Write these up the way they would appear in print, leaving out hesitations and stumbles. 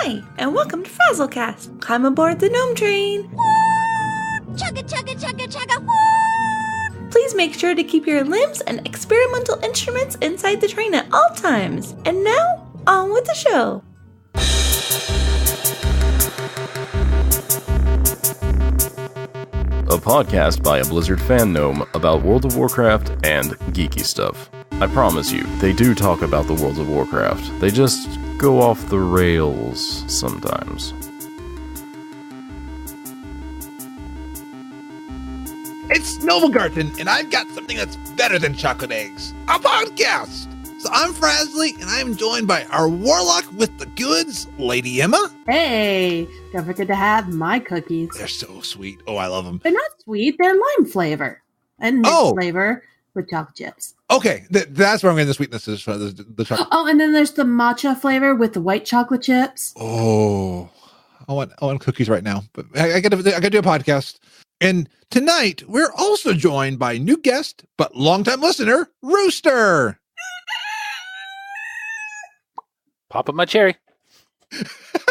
Hi, and welcome to FrazlCast. Climb aboard the GNOME Train. Chugga, chugga, chugga, chugga. Please make sure to keep your limbs and experimental instruments inside the train at all times. And now, on with the show. A podcast by a Blizzard fan gnome about World of Warcraft and geeky stuff. I promise you, they do talk about the World of Warcraft. They just go off the rails sometimes. It's Novelgarten, and I've got something that's better than chocolate eggs. A podcast! So I'm Frazly, and I'm joined by our warlock with the goods, Lady Emma. Hey, don't forget to have my cookies. They're so sweet. Oh, I love them. They're not sweet, they're lime flavor. And mixed flavor with chocolate chips. Okay, that's where I'm getting the sweetnesses from, the chocolate. Oh, and then there's the matcha flavor with the white chocolate chips. Oh, I want cookies right now, but I gotta do a podcast. And tonight, we're also joined by new guest, but longtime listener, Rooster. Pop up my cherry.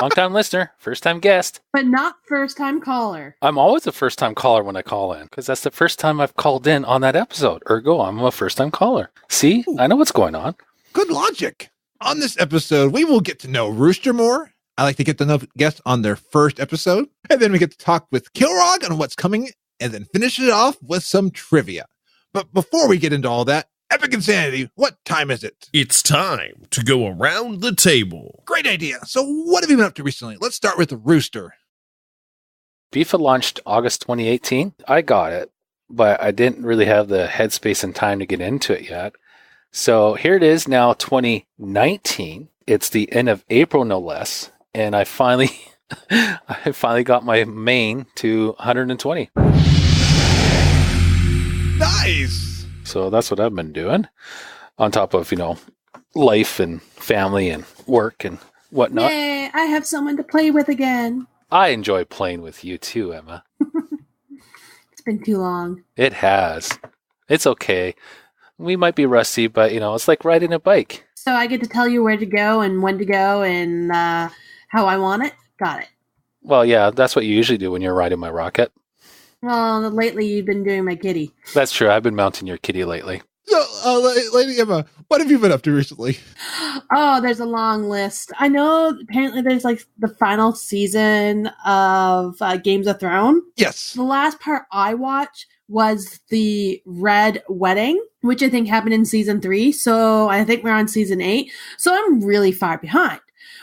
Long-time listener, first-time guest. But not first-time caller. I'm always a first-time caller when I call in, because that's the first time I've called in on that episode. Ergo, I'm a first-time caller. See? Ooh. I know what's going on. Good logic. On this episode, we will get to know Rooster more. I like to get to know guests on their first episode. And then we get to talk with Kilrogg on what's coming, and then finish it off with some trivia. But before we get into all that, Epic Insanity, what time is it? It's time to go around the table. Great idea. So what have you been up to recently? Let's start with the Rooster. FIFA launched August 2018. I got it, but I didn't really have the headspace and time to get into it yet. So here it is now, 2019. It's the end of April, no less. And I finally got my main to 120. Nice. So that's what I've been doing, on top of, life and family and work and whatnot. Yay, I have someone to play with again. I enjoy playing with you too, Emma. It's been too long. It has. It's okay. We might be rusty, but, it's like riding a bike. So I get to tell you where to go and when to go and how I want it? Got it. Well, yeah, that's what you usually do when you're riding my rocket. Well, lately you've been doing my kitty. That's true. I've been mounting your kitty lately. So, Lady Emma, what have you been up to recently? Oh, there's a long list. I know apparently there's like the final season of Games of Thrones. Yes. The last part I watched was the Red Wedding, which I think happened in season 3. So I think we're on season 8. So I'm really far behind.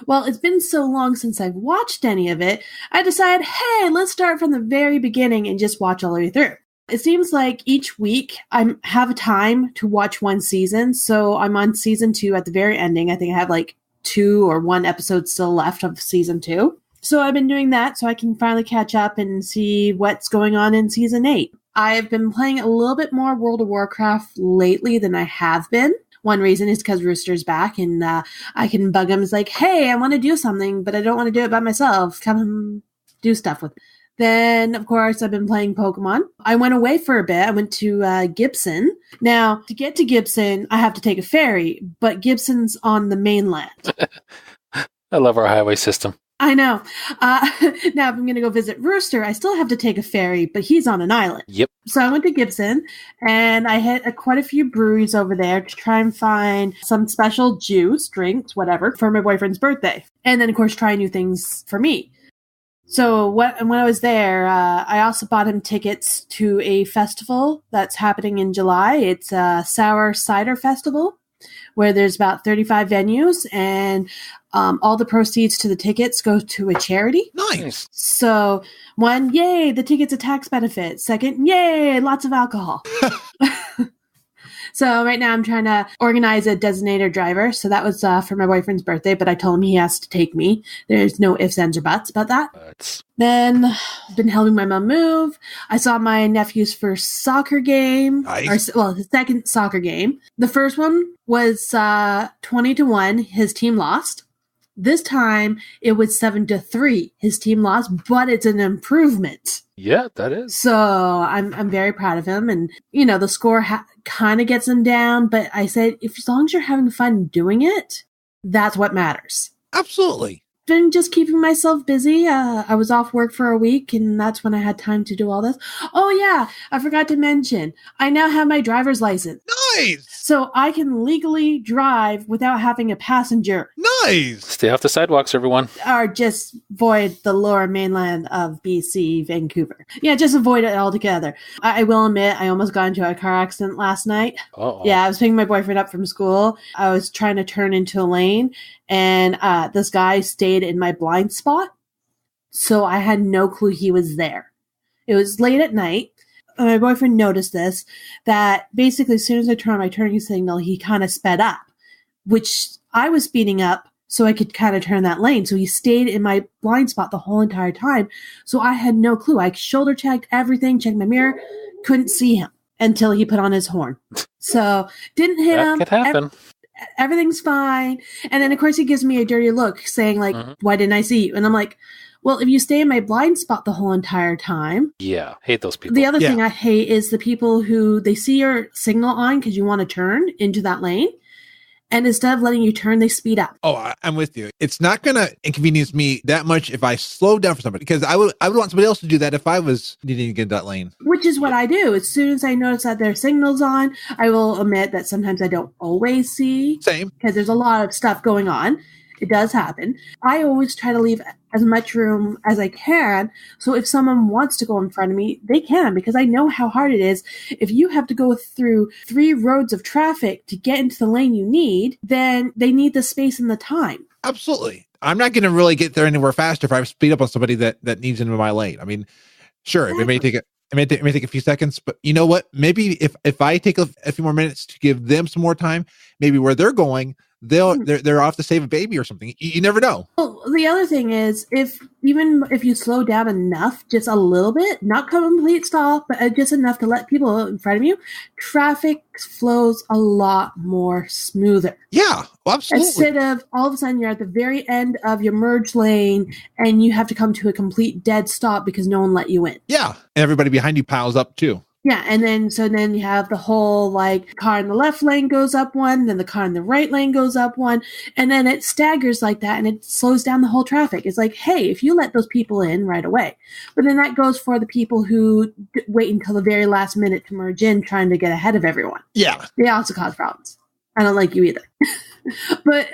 Well, it's been so long since I've watched any of it, I decided, hey, let's start from the very beginning and just watch all the way through. It seems like each week I have a time to watch one season, so I'm on season 2 at the very ending. I think I have like 2 or 1 episode still left of season 2. So I've been doing that so I can finally catch up and see what's going on in season 8. I've been playing a little bit more World of Warcraft lately than I have been. One reason is because Rooster's back and I can bug him. It's like, hey, I want to do something, but I don't want to do it by myself. Come do stuff with me. Then, of course, I've been playing Pokemon. I went away for a bit. I went to Gibson. Now, to get to Gibson, I have to take a ferry, but Gibson's on the mainland. I love our highway system. I know. Now, if I'm going to go visit Rooster, I still have to take a ferry, but he's on an island. Yep. So I went to Gibson, and I hit quite a few breweries over there to try and find some special juice, drinks, whatever, for my boyfriend's birthday. And then, of course, try new things for me. So when I was there, I also bought him tickets to a festival that's happening in July. It's a Sour Cider Festival, where there's about 35 venues, and all the proceeds to the tickets go to a charity. Nice. So, 1, yay, the ticket's a tax benefit. 2nd, yay, lots of alcohol. So right now I'm trying to organize a designated driver. So that was for my boyfriend's birthday, but I told him he has to take me. There's no ifs, ands, or buts about that. Then I've been helping my mom move. I saw my nephew's first soccer game. Nice. His second soccer game. The first one was 20-1. His team lost. This time it was 7-3. His team lost, but it's an improvement. Yeah, that is. So I'm very proud of him, and the score kind of gets him down. But I said, as long as you're having fun doing it, that's what matters. Absolutely. been just keeping myself busy. I was off work for a week, and that's when I had time to do all this. Oh, yeah, I forgot to mention, I now have my driver's license. Nice. So I can legally drive without having a passenger. Nice. Stay off the sidewalks, everyone. Or just avoid the lower mainland of BC, Vancouver. Yeah, just avoid it altogether. I will admit, I almost got into a car accident last night. Uh-oh. Yeah, I was picking my boyfriend up from school. I was trying to turn into a lane, and this guy stayed in my blind spot. So I had no clue he was there. It was late at night. And my boyfriend noticed this, that basically as soon as I turned on my turning signal, he kind of sped up, which I was speeding up so I could kind of turn that lane. So he stayed in my blind spot the whole entire time. So I had no clue. I shoulder checked everything, checked my mirror, couldn't see him until he put on his horn. So didn't hit him. That could happen. Everything's fine. And then, of course, he gives me a dirty look saying, like, why didn't I see you? And I'm like, well, if you stay in my blind spot the whole entire time. Yeah, hate those people. The other thing I hate is the people who they see your signal on because you want to turn into that lane. And instead of letting you turn, they speed up. Oh, I'm with you. It's not going to inconvenience me that much if I slow down for somebody, because I would want somebody else to do that if I was needing to get that lane. Which is what I do. As soon as I notice that their signal's on, I will admit that sometimes I don't always see. Same. Because there's a lot of stuff going on. It does happen. I always try to leave as much room as I can. So if someone wants to go in front of me, they can, because I know how hard it is. If you have to go through 3 roads of traffic to get into the lane you need, then they need the space and the time. Absolutely. I'm not going to really get there anywhere faster if I speed up on somebody that needs into my lane. I mean, sure, it may take a few seconds, but you know what? Maybe if I take a few more minutes to give them some more time, maybe where they're going, they're off to save a baby or something. You never know. Well, the other thing is, even if you slow down enough, just a little bit, not complete stop, but just enough to let people in front of you, traffic flows a lot more smoother. Yeah, absolutely. Instead of all of a sudden you're at the very end of your merge lane and you have to come to a complete dead stop because no one let you in. Yeah, and everybody behind you piles up too. Yeah, and then you have the whole, like, car in the left lane goes up one, then the car in the right lane goes up one, and then it staggers like that, and it slows down the whole traffic. It's like, hey, if you let those people in right away. But then that goes for the people who wait until the very last minute to merge in, trying to get ahead of everyone. Yeah. They also cause problems. I don't like you either. But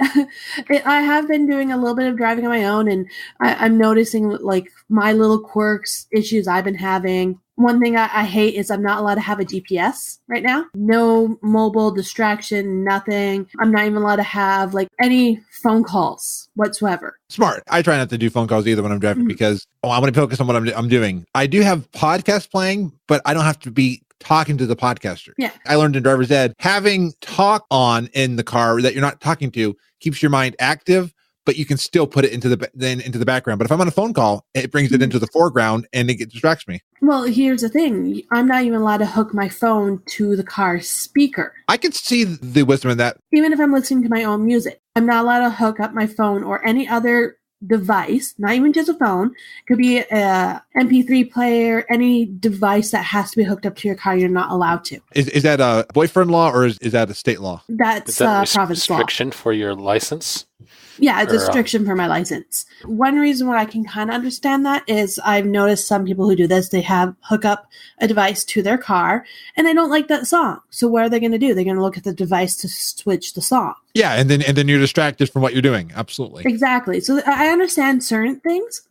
I have been doing a little bit of driving on my own, and I'm noticing, like, my little quirks, issues I've been having. One thing I hate is I'm not allowed to have a GPS right now. No mobile distraction, nothing. I'm not even allowed to have, like, any phone calls whatsoever. Smart. I try not to do phone calls either when I'm driving because I want to focus on what I'm doing. I do have podcasts playing, but I don't have to be talking to the podcaster. Yeah. I learned in driver's ed, having talk on in the car that you're not talking to keeps your mind active, but you can still put it into the background. But if I'm on a phone call, it brings it into the foreground and it distracts me. Well, here's the thing. I'm not even allowed to hook my phone to the car speaker. I can see the wisdom in that. Even if I'm listening to my own music, I'm not allowed to hook up my phone or any other device, not even just a phone. Could be a MP3 player, any device that has to be hooked up to your car, you're not allowed to. Is that a boyfriend law or is that a state law? That's Is that province law. restriction for your license? Yeah, it's a restriction for my license. One reason why I can kind of understand that is I've noticed some people who do this, they hook up a device to their car and they don't like that song. So what are they going to do? They're going to look at the device to switch the song. Yeah, and then you're distracted from what you're doing. Absolutely. Exactly. So I understand certain things.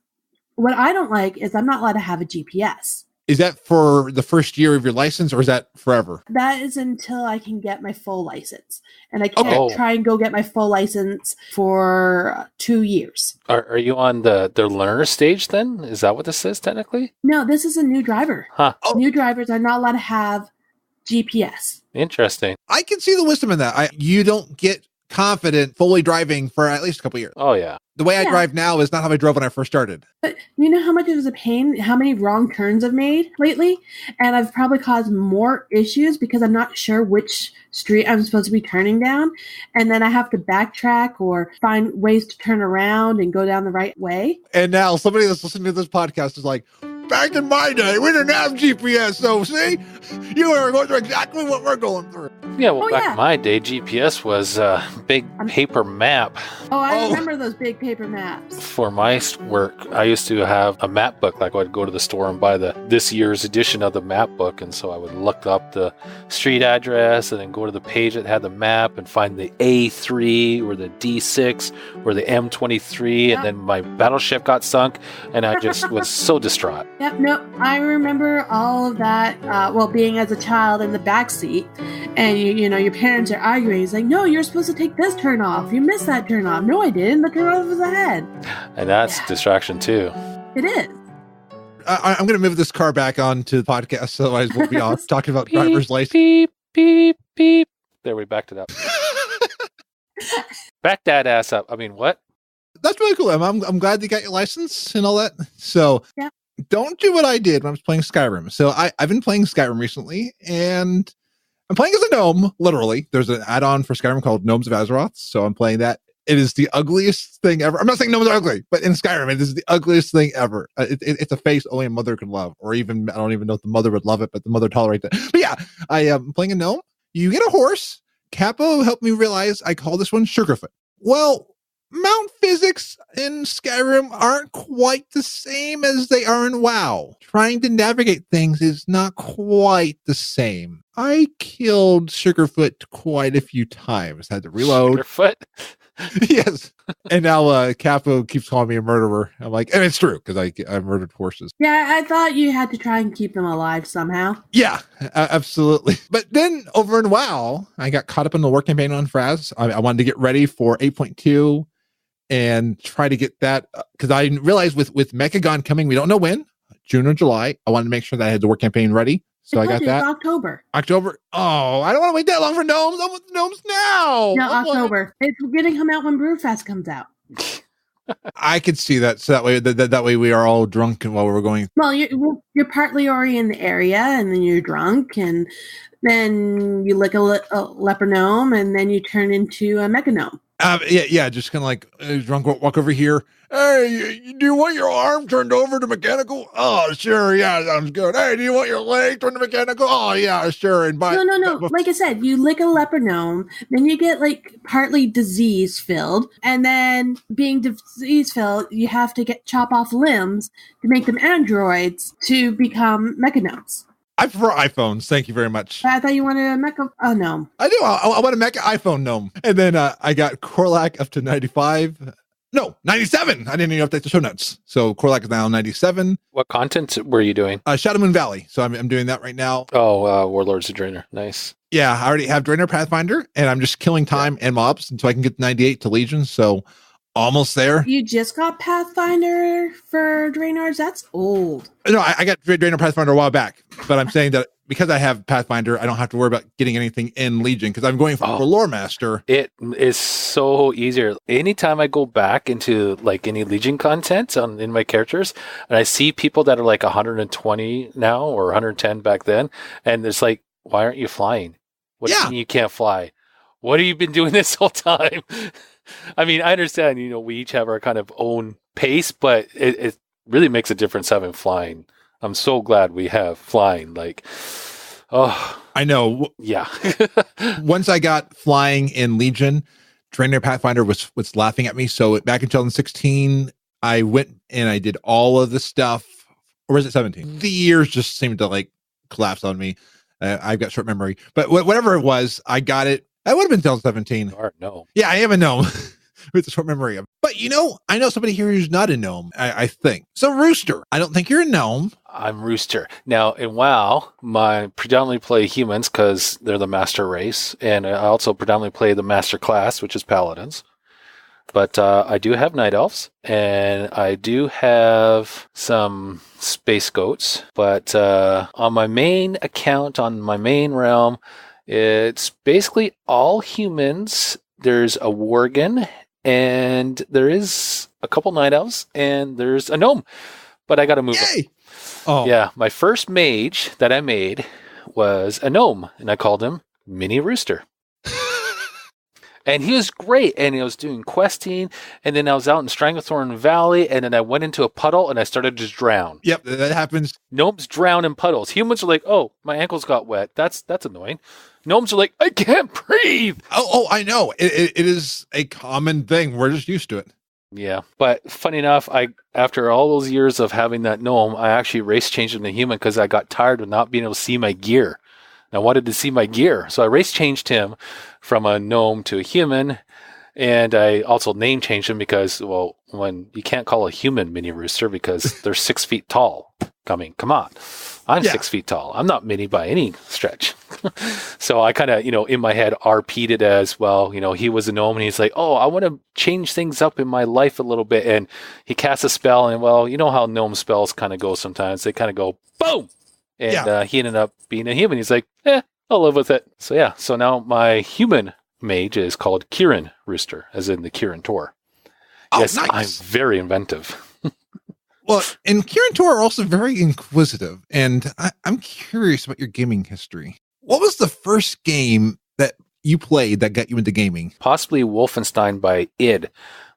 What I don't like is I'm not allowed to have a GPS. Is that for the first year of your license or is that forever? That is until I can get my full license. And I can't try and go get my full license for 2 years. Are you on the learner stage then? Is that what this is technically? No, this is a new driver. Huh. New drivers are not allowed to have GPS. Interesting. I can see the wisdom in that. You don't get confident fully driving for at least a couple years. Oh, yeah. The way I drive now is not how I drove when I first started. But you know how much it was a pain, how many wrong turns I've made lately? And I've probably caused more issues because I'm not sure which street I'm supposed to be turning down. And then I have to backtrack or find ways to turn around and go down the right way. And now somebody that's listening to this podcast is like, Back in my day, we didn't have GPS, so see? You are going through exactly what we're going through. Yeah, well, back in my day, GPS was a big paper map. Oh, I remember those big paper maps. For my work, I used to have a map book. Like, I'd go to the store and buy this year's edition of the map book, and so I would look up the street address and then go to the page that had the map and find the A3 or the D6 or the M23, and then my battleship got sunk, and I just was so distraught. Yep, no, I remember all of that, being as a child in the back seat, and you know, your parents are arguing. It's like, no, you're supposed to take this turn off. You missed that turn off. No, I didn't. The turn off was ahead. And that's distraction, too. It is. I'm going to move this car back onto the podcast, otherwise we'll be off talking about driver's license. Beep, beep, beep. There, we backed it up. Back that ass up. I mean, what? That's really cool. I'm glad you got your license and all that. So don't do what I did when I was playing Skyrim. So I've been playing Skyrim recently, and I'm playing as a gnome, literally. There's an add-on for Skyrim called Gnomes of Azeroth, so I'm playing that. It is the ugliest thing ever. I'm not saying gnomes are ugly, but in Skyrim, it is the ugliest thing ever. It's a face only a mother could love, or even, I don't even know if the mother would love it, but the mother tolerates it. But yeah, I am playing a gnome. You get a horse. Capo helped me realize I call this one Sugarfoot. Well, mount physics in Skyrim aren't quite the same as they are in WoW. Trying to navigate things is not quite the same. I killed Sugarfoot quite a few times. Had to reload. Sugarfoot? Yes. And now Capo keeps calling me a murderer. I'm like, and it's true, because I murdered horses. Yeah, I thought you had to try and keep them alive somehow. Yeah, absolutely. But then over in WoW, I got caught up in the war campaign on Fraz. I wanted to get ready for 8.2 and try to get that, because I realized with Mechagon coming, we don't know when, June or July, I wanted to make sure that I had the war campaign ready. So I got that. October. Oh, I don't want to wait that long for gnomes. I want the gnomes now. No, October. It's getting come out when Brewfest comes out. I could see that. So that way we are all drunk while we're going. Well, you're partly already in the area, and then you're drunk, and then you lick a leper gnome, and then you turn into a mecha gnome. Yeah, just kind of like drunk. Walk over here. Hey, do you want your arm turned over to mechanical? Oh, sure. Yeah, sounds good. Hey, do you want your leg turned to mechanical? Oh, yeah, sure. And no. Like I said, you lick a leper gnome, then you get like partly disease filled, and then being disease filled, you have to chop off limbs to make them androids to become mecha gnomes. I prefer iPhones. Thank you very much. I thought you wanted a mecha gnome. I do. I want a mecha iPhone gnome. And then I got Korlak up to 95. No, 97. I didn't even update the show notes. So Korlak is now 97. What content were you doing? Shadow Moon Valley. So I'm doing that right now. Oh, Warlords of Draenor. Nice. Yeah, I already have Draenor Pathfinder, and I'm just killing time and mobs until I can get 98 to Legion. So almost there. You just got Pathfinder for Draenors? That's old. No, I got Draenor Pathfinder a while back, but I'm saying that because I have Pathfinder, I don't have to worry about getting anything in Legion because I'm going for Lore Master. It is so easier. Anytime I go back into like any Legion content in my characters, and I see people that are like 120 now or 110 back then, and it's like, why aren't you flying? What do you mean you can't fly? What have you been doing this whole time? I mean, I understand, we each have our kind of own pace, but it really makes a difference having flying. I'm so glad we have flying. I know. Yeah. Once I got flying in Legion, Draenor Pathfinder was laughing at me. So back in 2016, I went and I did all of the stuff. Or was it 17? The years just seemed to collapse on me. I've got short memory. But whatever it was, I got it. That would have been 2017. No. Yeah, I am a gnome with a short memory. But I know somebody here who's not a gnome, I think. So Rooster, I don't think you're a gnome. I'm Rooster. Now, in WoW, I predominantly play humans because they're the master race. And I also predominantly play the master class, which is paladins. But I do have night elves. And I do have some space goats. But on my main account, on my main realm, it's basically all humans. There's a worgen, and there is a couple night elves, and there's a gnome. But I got to move on. Oh. Yeah, my first mage that I made was a gnome, and I called him Mini Rooster. And he was great. And he was doing questing. And then I was out in Stranglethorn Valley. And then I went into a puddle and I started to drown. Yep, that happens. Gnomes drown in puddles. Humans are like, oh, my ankles got wet. That's annoying. Gnomes are like, I can't breathe. Oh, I know. It is a common thing. We're just used to it. Yeah. But funny enough, after all those years of having that gnome, I actually race changed him to human because I got tired of not being able to see my gear. I wanted to see my gear. So I race changed him from a gnome to a human. And I also name changed him because, well, when you can't call a human mini rooster because they're 6 feet tall. I mean, come on. I'm 6 feet tall. I'm not mini by any stretch. So I kind of, in my head RP'd it as, well, he was a gnome and he's like, oh, I want to change things up in my life a little bit. And he casts a spell and, well, you know how gnome spells kind of go sometimes. They kind of go, boom. And he ended up being a human. He's like, I'll live with it. So yeah, so now my human mage is called Kirin Rooster, as in the Kirin Tor. Oh, yes, nice. I'm very inventive. Well, and Kirin Tor are also very inquisitive, and I'm curious about your gaming history. What was the first game that you played that got you into gaming? Possibly Wolfenstein by id,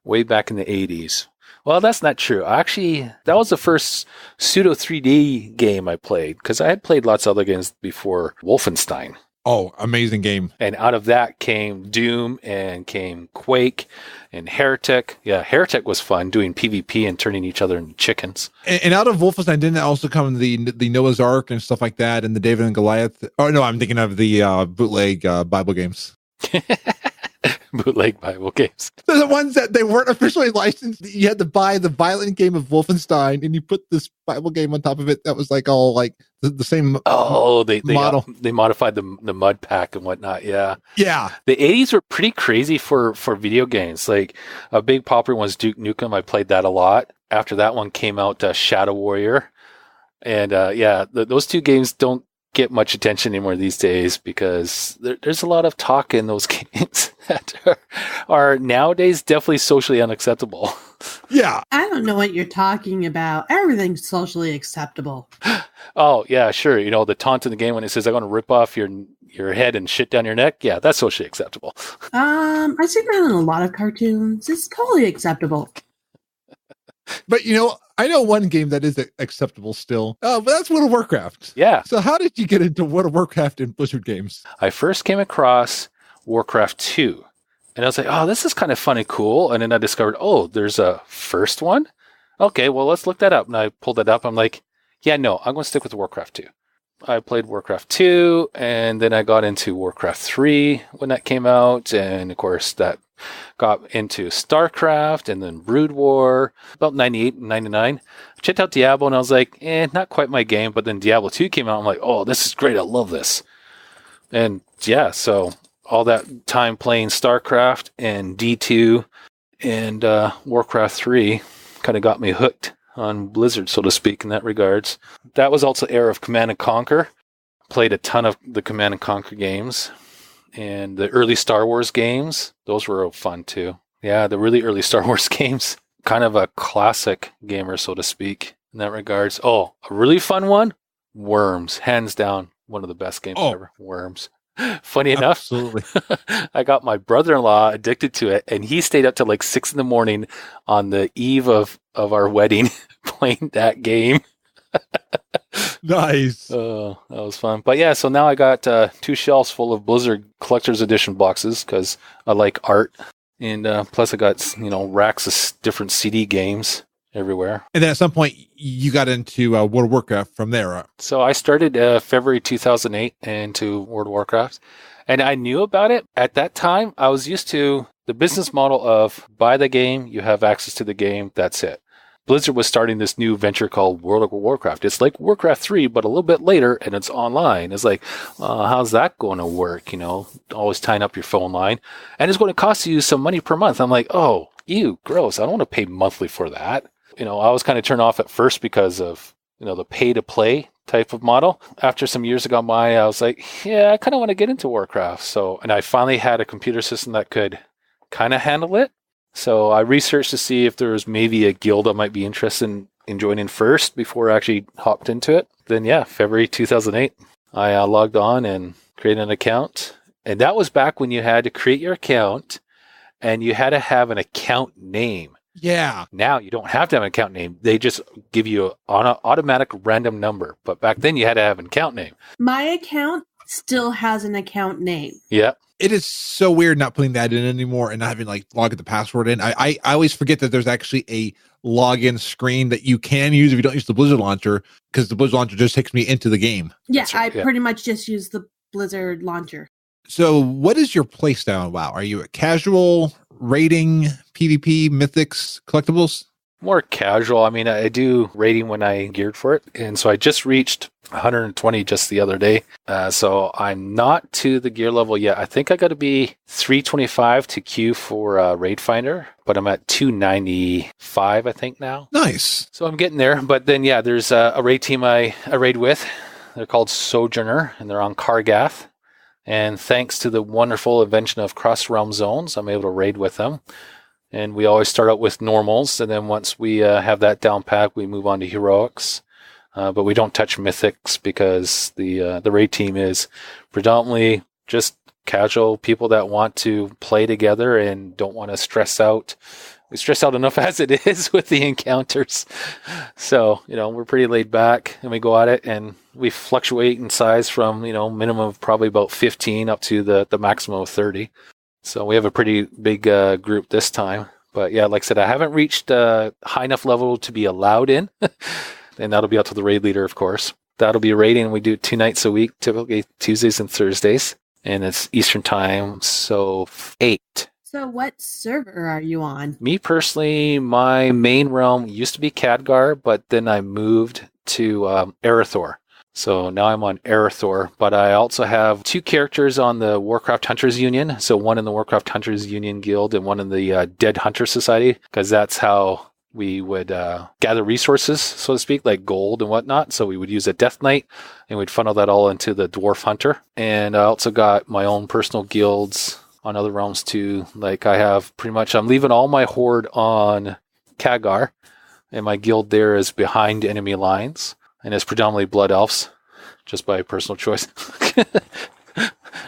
way back in the 80s. Well, that's not true. Actually, that was the first pseudo 3D game I played, because I had played lots of other games before Wolfenstein. Oh, amazing game. And out of that came Doom and came Quake and Heretic. Yeah, Heretic was fun, doing PvP and turning each other into chickens. And out of Wolfenstein, didn't it also come the Noah's Ark and stuff like that, and the David and Goliath? Oh, no, I'm thinking of the bootleg Bible games. Bootleg Bible games. They're the ones that they weren't officially licensed. You had to buy the violent game of Wolfenstein, and you put this Bible game on top of it that was like all like the same model. They modified the mud pack and whatnot. Yeah. The 80s were pretty crazy for video games. Like a big popular one was Duke Nukem. I played that a lot. After that one came out, Shadow Warrior. And those two games don't get much attention anymore these days because there's a lot of talk in those games that are nowadays definitely socially unacceptable. Yeah. I don't know what you're talking about. Everything's socially acceptable. Oh, yeah, sure. The taunt in the game when it says, I'm going to rip off your head and shit down your neck. Yeah, that's socially acceptable. I see that in a lot of cartoons. It's totally acceptable. But, I know one game that is acceptable still, but that's World of Warcraft. Yeah. So how did you get into World of Warcraft and Blizzard games? I first came across Warcraft 2, and I was like, oh, this is kind of fun and cool. And then I discovered, oh, there's a first one? Okay, well, let's look that up. And I pulled it up. I'm like, yeah, no, I'm going to stick with Warcraft 2. I played Warcraft 2, and then I got into Warcraft 3 when that came out. And, of course, that got into StarCraft and then Brood War, about 98 and 99. I checked out Diablo, and I was like, not quite my game. But then Diablo 2 came out. I'm like, oh, this is great. I love this. And, yeah, so all that time playing StarCraft and D2 and Warcraft 3 kind of got me hooked on Blizzard, so to speak, in that regards. That was also era of Command & Conquer. Played a ton of the Command & Conquer games. And the early Star Wars games, those were fun too. Yeah, the really early Star Wars games. Kind of a classic gamer, so to speak, in that regards. Oh, a really fun one? Worms. Hands down, one of the best games ever. Worms. Funny enough, absolutely. I got my brother-in-law addicted to it, and he stayed up till like 6 a.m. on the eve of our wedding playing that game. Nice. Oh, that was fun. But yeah, so now I got 2 shelves full of Blizzard Collector's Edition boxes because I like art. And plus I got, racks of different CD games everywhere. And then at some point you got into World of Warcraft from there. So I started February 2008 into World of Warcraft. And I knew about it. At that time, I was used to the business model of buy the game, you have access to the game, that's it. Blizzard was starting this new venture called World of Warcraft. It's like Warcraft 3, but a little bit later, and it's online. It's like, how's that going to work? Always tying up your phone line. And it's going to cost you some money per month. I'm like, oh, ew, gross. I don't want to pay monthly for that. I was kind of turned off at first because of, the pay-to-play type of model. After some years ago by, I was like, yeah, I kind of want to get into Warcraft. And I finally had a computer system that could kind of handle it. So I researched to see if there was maybe a guild I might be interested in joining first before I actually hopped into it. Then, February 2008, I logged on and created an account. And that was back when you had to create your account and you had to have an account name. Yeah. Now you don't have to have an account name. They just give you an automatic random number. But back then you had to have an account name. My account still has an account name. Yeah. It is so weird not putting that in anymore and not having like log the password in. I always forget that there's actually a login screen that you can use if you don't use the Blizzard launcher, because the Blizzard launcher just takes me into the game. Yeah, Right, I pretty much just use the Blizzard launcher. So what is your play style in WoW? Are you a casual, raiding, PvP, mythics, collectibles? More casual. I mean, I do rating when I geared for it. And so I just reached 120 just the other day. So I'm not to the gear level yet. I think I got to be 325 to queue for Raid Finder, but I'm at 295, I think now. Nice. So I'm getting there. But then, yeah, there's a raid team I raid with. They're called Sojourner, and they're on Kargath. And thanks to the wonderful invention of cross-realm zones, I'm able to raid with them. And we always start out with normals, and then once we have that down pat, we move on to heroics. But we don't touch mythics because the raid team is predominantly just casual people that want to play together and don't want to stress out. We stress out enough as it is with the encounters. So, we're pretty laid back, and we go at it, and we fluctuate in size from, minimum of probably about 15 up to the maximum of 30. So we have a pretty big group this time. But yeah, like I said, I haven't reached a high enough level to be allowed in. And that'll be up to the raid leader, of course. That'll be raiding. We do 2 nights a week, typically Tuesdays and Thursdays. And it's Eastern time, so 8. So what server are you on? Me personally, my main realm used to be Khadgar, but then I moved to Erythor. So now I'm on Erythor, but I also have 2 characters on the Warcraft Hunters Union. So one in the Warcraft Hunters Union Guild and one in the Dead Hunter Society, because that's how we would gather resources, so to speak, like gold and whatnot. So we would use a Death Knight and we'd funnel that all into the Dwarf Hunter. And I also got my own personal guilds on other realms too. Like I'm leaving all my horde on Khadgar, and my guild there is behind enemy lines. And it's predominantly Blood Elves, just by personal choice.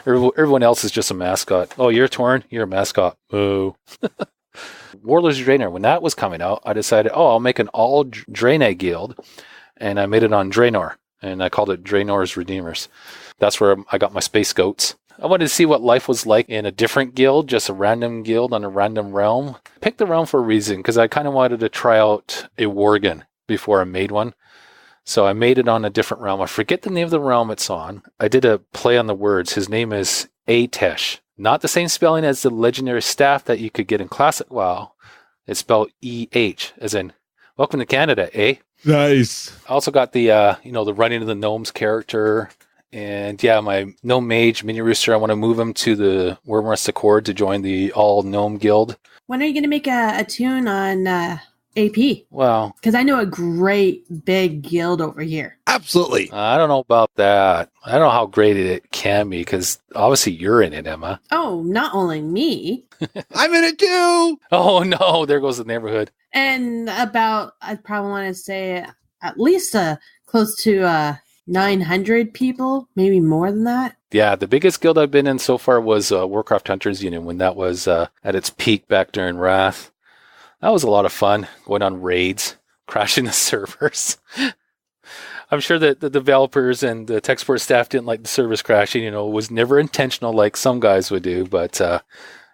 Everyone else is just a mascot. Oh, you're Torn? You're a mascot. Oh. Warlords of Draenor, when that was coming out, I decided, I'll make an all Draenei guild. And I made it on Draenor. And I called it Draenor's Redeemers. That's where I got my space goats. I wanted to see what life was like in a different guild, just a random guild on a random realm. Picked the realm for a reason, because I kind of wanted to try out a Worgen before I made one. So I made it on a different realm. I forget the name of the realm it's on. I did a play on the words. His name is Atesh. Not the same spelling as the legendary staff that you could get in Classic WoW. It's spelled E-H, as in, welcome to Canada, eh? Nice. I also got the, the Running of the Gnomes character. And yeah, my Gnome Mage, Mini Rooster, I want to move him to the Wyrmrest Accord to join the All Gnome Guild. When are you going to make a tune on AP? Well, because I know a great big guild over here. Absolutely. I don't know about that. I don't know how great it can be, because obviously you're in it, Emma. Oh, not only me. I'm in it too. Oh no, there goes the neighborhood. And I'd probably want to say at least close to 900 people, maybe more than that. Yeah, the biggest guild I've been in so far was Warcraft Hunters Union, when that was at its peak back during Wrath. That was a lot of fun, going on raids, crashing the servers. I'm sure that the developers and the tech support staff didn't like the servers crashing. It was never intentional like some guys would do, but it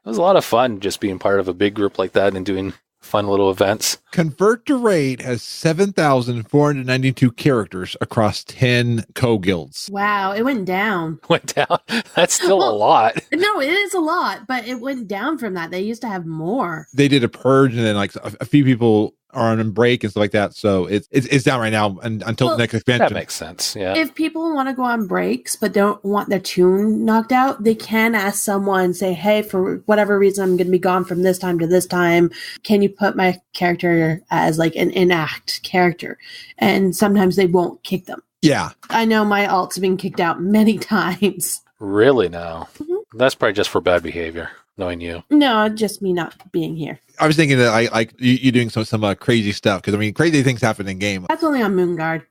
was a lot of fun just being part of a big group like that and doing fun little events. Convert to Raid has 7,492 characters across 10 co-guilds. Wow, it went down. Went down? That's still a lot. No, it is a lot, but it went down from that. They used to have more. They did a purge, and then like a few people are on a break and stuff like that. So it's down right now until the next expansion. That makes sense, yeah. If people want to go on breaks but don't want their tune knocked out, they can ask someone, say, hey, for whatever reason, I'm going to be gone from this time to this time. Can you put my character as like an inact character? And sometimes they won't kick them. Yeah. I know my alts have been kicked out many times. Really now? Mm-hmm. That's probably just for bad behavior, knowing you. No, just me not being here. I was thinking that you doing some crazy stuff, because I mean crazy things happen in game. That's only on Moonguard.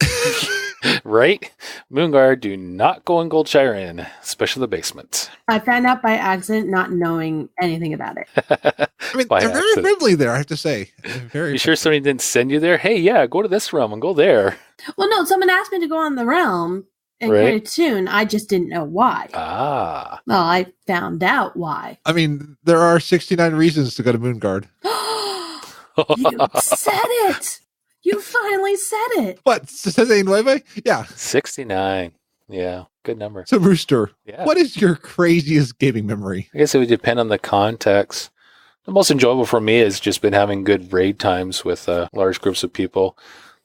Right? Moonguard do not go in Goldshire Inn, especially the basement. I found out by accident, not knowing anything about it. I mean, By they're very accident. friendly there, I have to say. They're very You sure somebody didn't send you there? Hey, yeah, go to this realm and go there. Well, no, someone asked me to go on the realm and Right. create a tune. I just didn't know why. Ah. Well, I found out why. I mean, there are 69 reasons to go to Moonguard. You said it. You finally said it. What? 69? Yeah. 69. Yeah, good number. So, Rooster, Yeah. what is your craziest gaming memory? I guess it would depend on the context. The most enjoyable for me has just been having good raid times with large groups of people.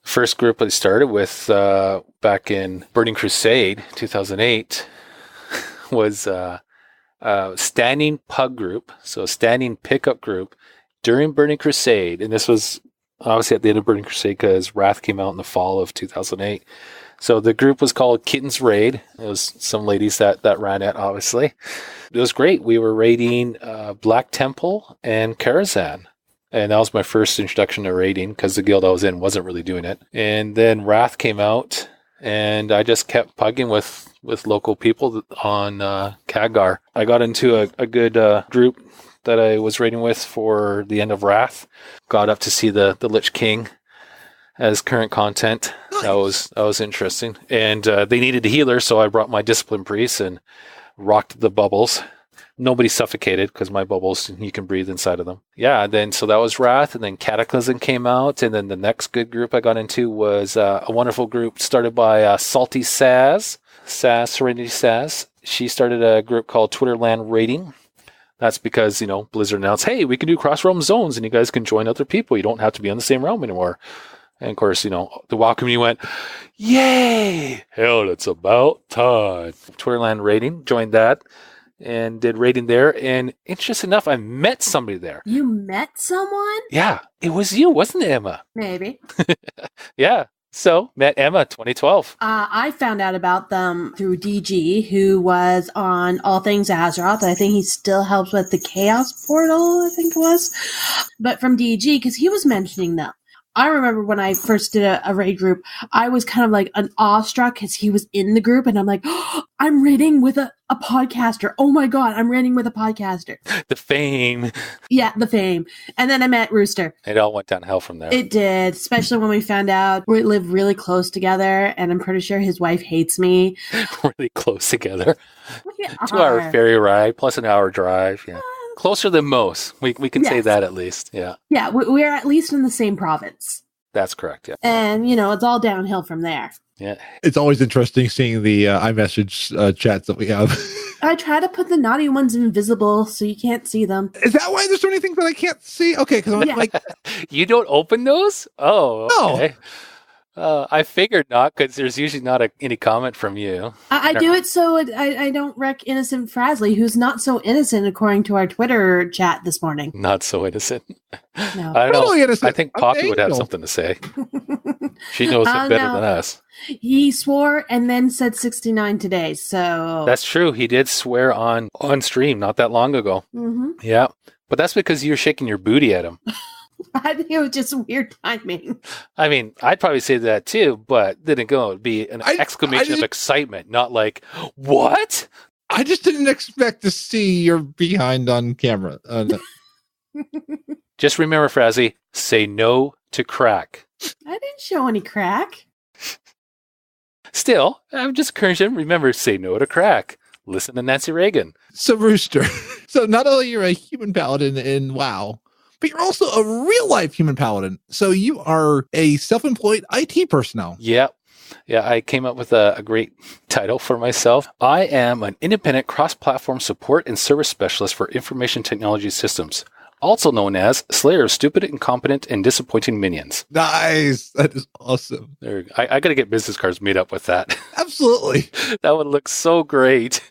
The first group I started with back in Burning Crusade 2008 was a standing pug group, so a standing pickup group during Burning Crusade. And this was obviously at the end of Burning Crusade because Wrath came out in the fall of 2008. So the group was called Kitten's Raid. It was some ladies that ran it, obviously. It was great. We were raiding Black Temple and Karazhan. And that was my first introduction to raiding because the guild I was in wasn't really doing it. And then Wrath came out, and I just kept pugging with local people on Khadgar. I got into a good group that I was raiding with for the end of Wrath. Got up to see the Lich King as current content. Nice. That was interesting. And they needed a healer, so I brought my Discipline Priest and rocked the bubbles. Nobody suffocated because my bubbles, you can breathe inside of them. Yeah, then so that was Wrath, and then Cataclysm came out, and then the next good group I got into was a wonderful group started by Salty Saz, Serenity Saz. She started a group called Twitterland Raiding. That's because, Blizzard announced, hey, we can do cross-realm zones, and you guys can join other people. You don't have to be on the same realm anymore. And of course, the WoW community went, yay! Hell, it's about time. Twitterland Raiding, joined that. And did raiding there. And interesting enough, I met somebody there. You met someone? Yeah, it was you, wasn't it, Emma? Maybe. Yeah. So, met Emma 2012. I found out about them through DG, who was on All Things Azeroth. I think he still helps with the Chaos Portal, I think it was. But from DG, because he was mentioning them. I remember when I first did a raid group, I was kind of like an awestruck because he was in the group, and I'm like, oh, I'm raiding with a podcaster. Oh my God, I'm raiding with a podcaster. The fame. Yeah, the fame. And then I met Rooster. It all went downhill from there. It did, especially when we found out we live really close together, and I'm pretty sure his wife hates me. Really close together. We 2-hour are. ferry ride plus an hour drive. Yeah. Closer than most. We can say Yes. that at least. Yeah. Yeah, we're at least in the same province. That's correct. Yeah. And, it's all downhill from there. Yeah. It's always interesting seeing the iMessage chats that we have. I try to put the naughty ones invisible so you can't see them. Is that why there's so many things that I can't see? Okay, because I'm Yeah. like, You don't open those? Oh, No. okay. I figured not because there's usually not any comment from you. I do it so I don't wreck innocent Frasley, who's not so innocent according to our Twitter chat this morning. Not so innocent. No. I don't know. Totally innocent. I think I'm Poppy would have angel. something to say. She knows him better no. than us. He swore and then said 69 today, so... That's true. He did swear on stream not that long ago. Mhm. Yeah. But that's because you're shaking your booty at him. I think it was just weird timing. I mean, I'd probably say that too, but didn't go. It'd be an exclamation of just- excitement, not like, what? I just didn't expect to see your behind on camera. No. Just remember, Frazzy, say no to crack. I didn't show any crack. Still, I'm just encouraging him. Remember, say no to crack. Listen to Nancy Reagan. So, Rooster, so not only you're a human paladin in WoW, but you're also a real life human paladin. So you are a self-employed IT personnel. Yeah. Yeah, I came up with a great title for myself. I am an independent cross-platform support and service specialist for information technology systems, also known as Slayer of Stupid, Incompetent, and Disappointing Minions. Nice. That is awesome. There, I got to get business cards made up with that. Absolutely. That would look so great.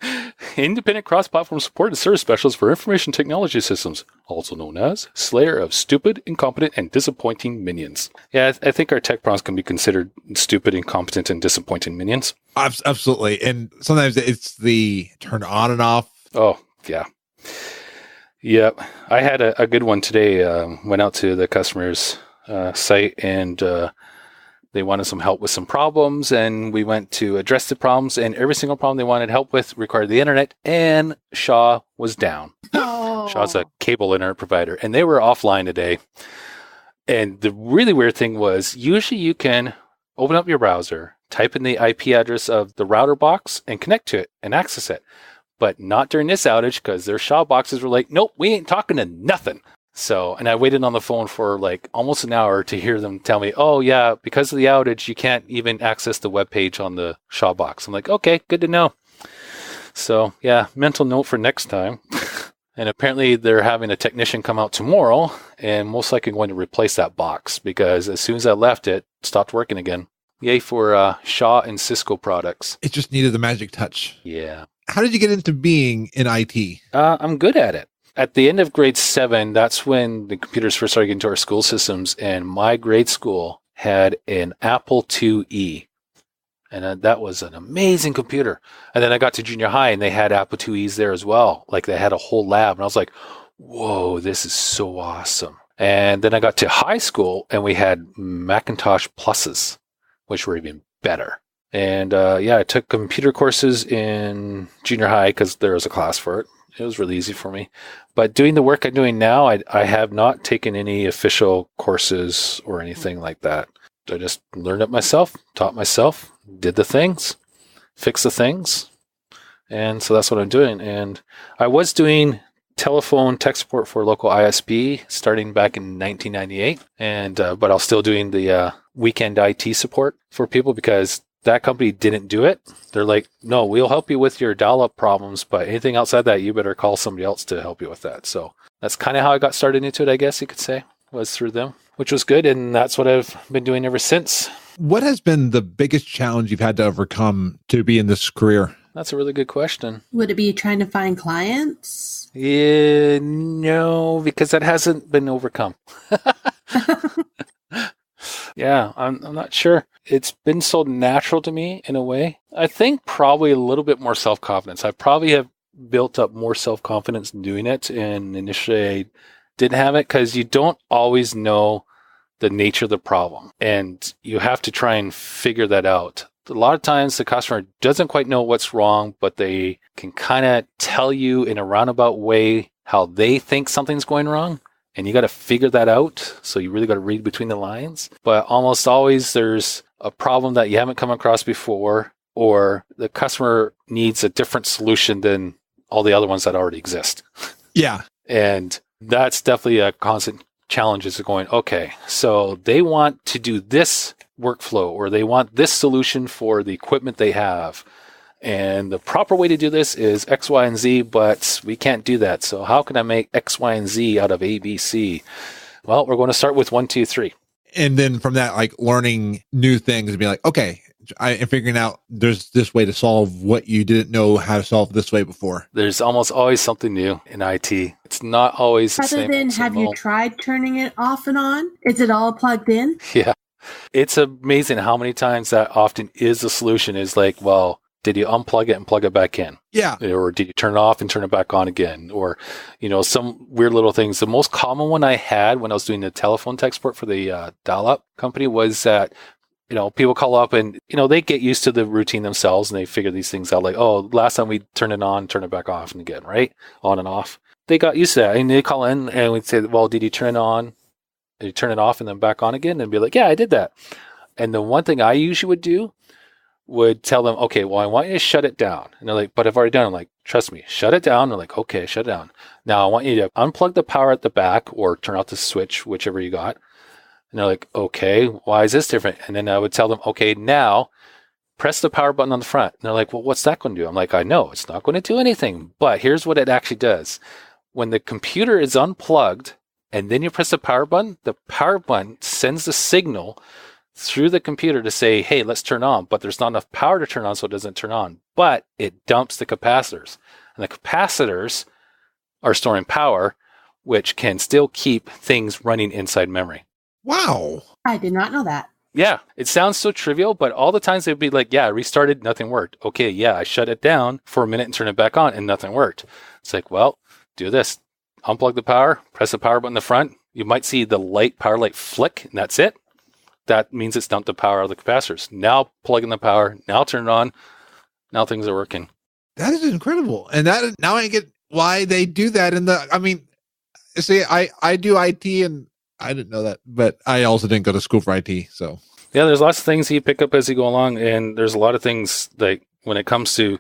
Independent cross-platform support and service specialist for information technology systems, also known as Slayer of Stupid, Incompetent, and Disappointing Minions. Yeah, I think our tech pros can be considered stupid, incompetent, and disappointing minions. Absolutely. And sometimes it's the turn on and off. Oh, yeah. Yep. I had a good one today. Went out to the customer's site and They wanted some help with some problems, and we went to address the problems, and every single problem they wanted help with required the internet, and Shaw was down. Oh. Shaw's a cable internet provider, and they were offline today. And the really weird thing was, usually you can open up your browser, type in the IP address of the router box, and connect to it and access it. But not during this outage, because their Shaw boxes were like, nope, we ain't talking to nothing. So, and I waited on the phone for like almost an hour to hear them tell me, oh yeah, because of the outage, you can't even access the web page on the Shaw box. I'm like, okay, good to know. So yeah, mental note for next time. And apparently they're having a technician come out tomorrow and most likely going to replace that box because as soon as I left it stopped working again. Yay for Shaw and Cisco products. It just needed the magic touch. Yeah. How did you get into being in IT? I'm good at it. At the end of grade 7, that's when the computers first started getting into our school systems, and my grade school had an Apple IIe. And that was an amazing computer. And then I got to junior high, and they had Apple IIes there as well. Like, they had a whole lab, and I was like, whoa, this is so awesome. And then I got to high school, and we had Macintosh Pluses, which were even better. And I took computer courses in junior high because there was a class for it. It was really easy for me. But doing the work I'm doing now, I have not taken any official courses or anything like that. I just learned it myself, taught myself, did the things, fixed the things. And so that's what I'm doing. And I was doing telephone tech support for a local ISP starting back in 1998. And but I was still doing the weekend IT support for people because that company didn't do it. They're like, no, we'll help you with your dial-up problems, but anything outside that, you better call somebody else to help you with that. So that's kind of how I got started into it, I guess you could say, was through them, which was good. And that's what I've been doing ever since. What has been the biggest challenge you've had to overcome to be in this career? That's a really good question. Would it be trying to find clients? Yeah, no, because that hasn't been overcome. Yeah, I'm not sure. It's been so natural to me in a way. I think probably a little bit more self-confidence. I probably have built up more self-confidence doing it. And initially I didn't have it because you don't always know the nature of the problem. And you have to try and figure that out. A lot of times the customer doesn't quite know what's wrong, but they can kind of tell you in a roundabout way how they think something's going wrong. And you got to figure that out. So you really got to read between the lines. But almost always there's a problem that you haven't come across before, or the customer needs a different solution than all the other ones that already exist. Yeah. And that's definitely a constant challenge is going, okay, so they want to do this workflow, or they want this solution for the equipment they have. And the proper way to do this is X, Y, and Z, but we can't do that. So how can I make X, Y, and Z out of A, B, C? Well, we're going to start with 1, 2, 3. And then from that, like learning new things and be like, okay, I'm figuring out there's this way to solve what you didn't know how to solve this way before. There's almost always something new in IT. It's not always the same. Rather than have you tried turning it off and on? Is it all plugged in? Yeah. It's amazing how many times that often is the solution is like, well, did you unplug it and plug it back in? Yeah. Or did you turn it off and turn it back on again? Or, some weird little things. The most common one I had when I was doing the telephone tech support for the dial-up company was that, people call up and, they get used to the routine themselves and they figure these things out like, oh, last time we turned it on, turn it back off and again, right? On and off. They got used to that. And they call in and we'd say, well, did you turn it on? Did you turn it off and then back on again? And be like, yeah, I did that. And the one thing I usually would do would tell them, okay, well, I want you to shut it down. And they're like, but I've already done it. I'm like, trust me, shut it down. They're like, okay, shut it down. Now I want you to unplug the power at the back or turn off the switch, whichever you got. And they're like, okay, why is this different? And then I would tell them, okay, now press the power button on the front. And they're like, well, what's that going to do? I'm like, I know it's not going to do anything, but here's what it actually does. When the computer is unplugged and then you press the power button sends the signal through the computer to say, hey, let's turn on, but there's not enough power to turn on, so it doesn't turn on, but it dumps the capacitors. And the capacitors are storing power, which can still keep things running inside memory. Wow. I did not know that. Yeah, it sounds so trivial, but all the times they'd be like, yeah, I restarted, nothing worked. Okay, yeah, I shut it down for a minute and turn it back on, and nothing worked. It's like, well, do this. Unplug the power, press the power button in the front. You might see the power light flick, and that's it. that means it's dumped the power out of the capacitors. Now plug in the power, now turn it on, now things are working. That is incredible. And that now I get why they do that see, I do IT and I didn't know that, but I also didn't go to school for IT. So yeah, there's lots of things you pick up as you go along, and there's a lot of things like when it comes to,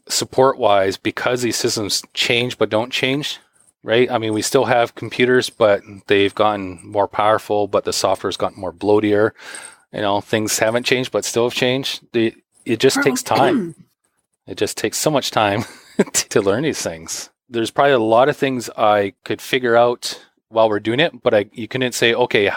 support wise, because these systems change but don't change, right? I mean, we still have computers, but they've gotten more powerful, but the software's gotten more bloatier. Things haven't changed, but still have changed. It just takes time. It just takes so much time to learn these things. There's probably a lot of things I could figure out while we're doing it, but you couldn't say, okay,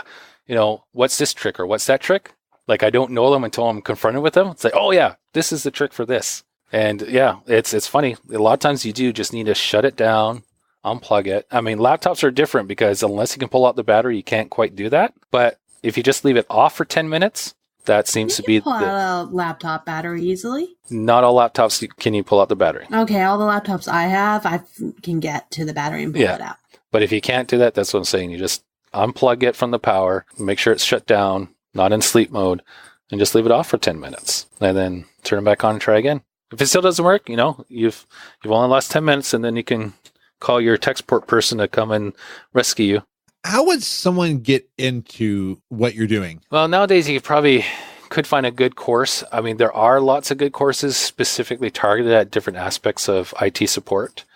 what's this trick or what's that trick? Like, I don't know them until I'm confronted with them. It's like, oh yeah, this is the trick for this. And yeah, it's funny. A lot of times you do just need to shut it down, unplug it. I mean, laptops are different because unless you can pull out the battery, you can't quite do that. But if you just leave it off for 10 minutes, that seems to be pull out a laptop battery easily. Not all laptops can you pull out the battery. Okay, all the laptops I have, I can get to the battery and pull it out. But if you can't do that, that's what I'm saying. You just unplug it from the power, make sure it's shut down, not in sleep mode, and just leave it off for 10 minutes. And then turn it back on and try again. If it still doesn't work, you've only lost 10 minutes, and then you can call your tech support person to come and rescue you. How would someone get into what you're doing? Well, nowadays you probably could find a good course. I mean, there are lots of good courses specifically targeted at different aspects of IT support,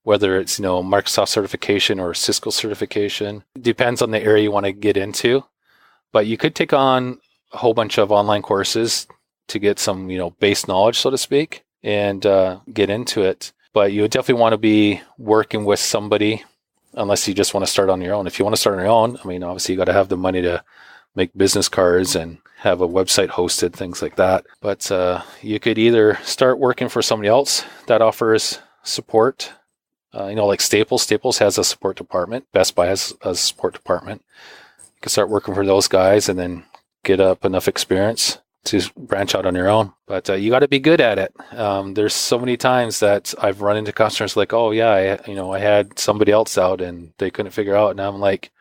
whether it's, Microsoft certification or Cisco certification. It depends on the area you want to get into. But you could take on a whole bunch of online courses to get some, base knowledge, so to speak, and get into it. But you would definitely want to be working with somebody, unless you just want to start on your own. If you want to start on your own, I mean, obviously you got to have the money to make business cards and have a website hosted, things like that. But you could either start working for somebody else that offers support, like Staples. Staples has a support department. Best Buy has a support department. You can start working for those guys and then get up enough experience to branch out on your own. But you got to be good at it. There's so many times that I've run into customers like, oh yeah, I had somebody else out and they couldn't figure out. And I'm like,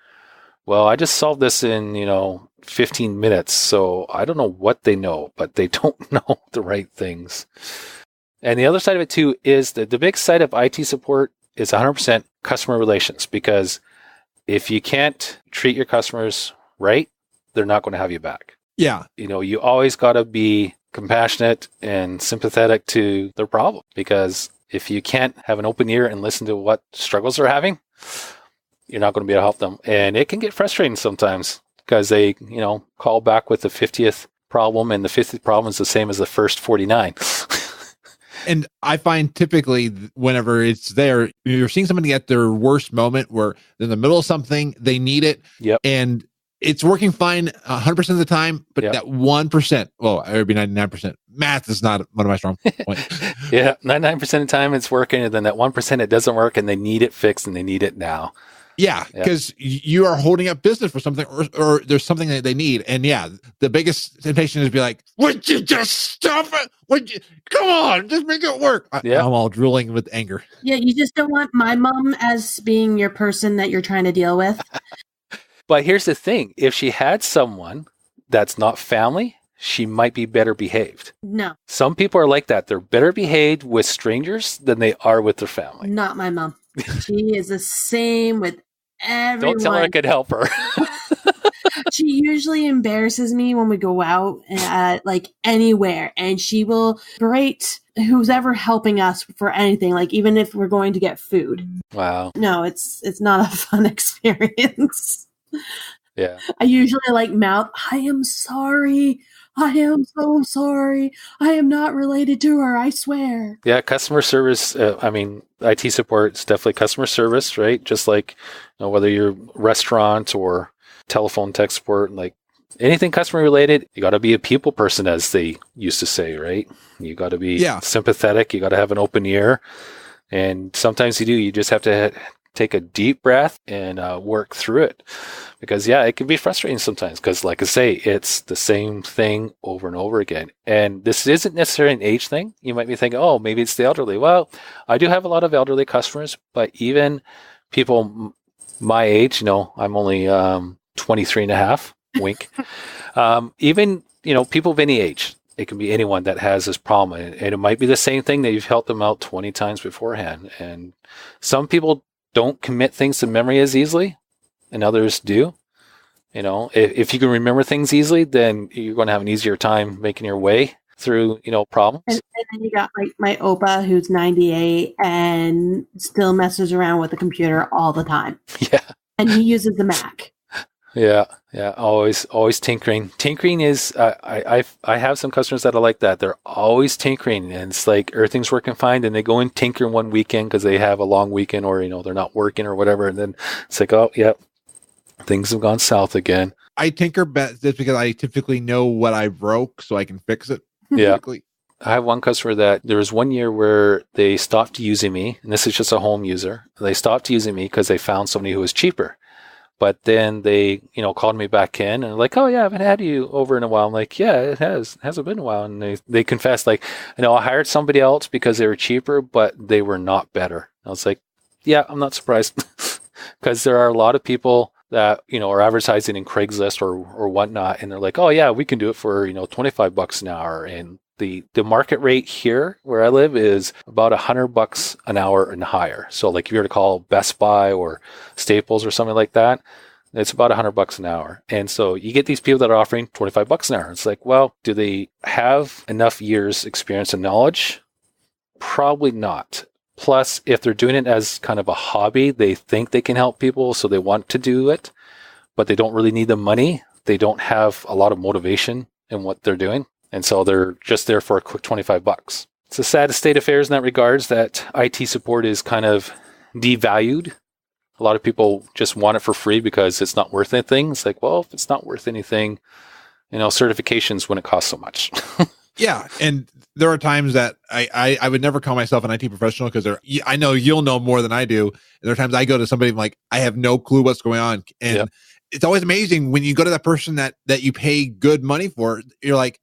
well, I just solved this in, 15 minutes. So I don't know what they know, but they don't know the right things. And the other side of it too is that the big side of IT support is 100% customer relations, because if you can't treat your customers right, they're not going to have you back. Yeah. You always got to be compassionate and sympathetic to their problem, because if you can't have an open ear and listen to what struggles they're having, you're not going to be able to help them. And it can get frustrating sometimes because they, call back with the 50th problem, and the 50th problem is the same as the first 49. And I find typically whenever it's there, you're seeing somebody at their worst moment where they're in the middle of something, they need it. Yep. And it's working fine 100% of the time, but that 1%, well, it would be 99%. Math is not one of my strong points. Yeah, 99% of the time it's working, and then that 1% it doesn't work, and they need it fixed, and they need it now. Yeah, because you are holding up business for something, or there's something that they need. And yeah, the biggest temptation is to be like, would you just stop it? Come on, just make it work. I'm all drooling with anger. Yeah, you just don't want my mom as being your person that you're trying to deal with. But here's the thing. If she had someone that's not family, she might be better behaved. No. Some people are like that. They're better behaved with strangers than they are with their family. Not my mom. She is the same with everyone. Don't tell her I could help her. She usually embarrasses me when we go out, like anywhere, and she will berate who's ever helping us for anything, like even if we're going to get food. Wow. No, it's not a fun experience. Yeah. I usually mouth, I am sorry. I am so sorry. I am not related to her, I swear. Yeah, customer service, IT support is definitely customer service, right? Just like whether you're restaurant or telephone tech support, like anything customer related, you got to be a people person, as they used to say, right? You got to be sympathetic. You got to have an open ear. And sometimes you do. You just have to take a deep breath and work through it. Because, it can be frustrating sometimes because, like I say, it's the same thing over and over again. And this isn't necessarily an age thing. You might be thinking, oh, maybe it's the elderly. Well, I do have a lot of elderly customers, but even people my age, I'm only 23 and a half. Wink. Even, people of any age, it can be anyone that has this problem. And it might be the same thing that you've helped them out 20 times beforehand. And some people don't commit things to memory as easily, and others do. If you can remember things easily, then you're going to have an easier time making your way through, problems. And then you got my Opa, who's 98 and still messes around with the computer all the time. Yeah. And he uses the Mac. Yeah. Always tinkering. Tinkering is, I have some customers that are like that. They're always tinkering, and it's like everything's working fine, and they go and tinker one weekend because they have a long weekend, or, they're not working or whatever. And then it's like, oh, yeah, things have gone south again. I tinker just because I typically know what I broke so I can fix it. Yeah. Quickly. I have one customer that there was 1 year where they stopped using me, and this is just a home user. They stopped using me because they found somebody who was cheaper. But then they, called me back in and like, oh yeah, I haven't had you over in a while. I'm like, yeah, it hasn't been a while. And they confessed like, I hired somebody else because they were cheaper, but they were not better. I was like, yeah, I'm not surprised, because there are a lot of people that, are advertising in Craigslist or whatnot. And they're like, oh yeah, we can do it for, $25 an hour. And the market rate here where I live is about $100 an hour and higher. So like if you were to call Best Buy or Staples or something like that, it's about $100 an hour. And so you get these people that are offering $25 an hour. It's like, well, do they have enough years experience and knowledge? Probably not. Plus, if they're doing it as kind of a hobby, they think they can help people, so they want to do it, but they don't really need the money. They don't have a lot of motivation in what they're doing. And so they're just there for a quick $25. It's a sad state of affairs in that regards, that IT support is kind of devalued. A lot of people just want it for free because it's not worth anything. It's like, well, if it's not worth anything, certifications wouldn't cost so much. Yeah. And there are times that I would never call myself an IT professional because I know you'll know more than I do. And there are times I go to somebody like, I have no clue what's going on. And It's always amazing when you go to that person that you pay good money for. You're like,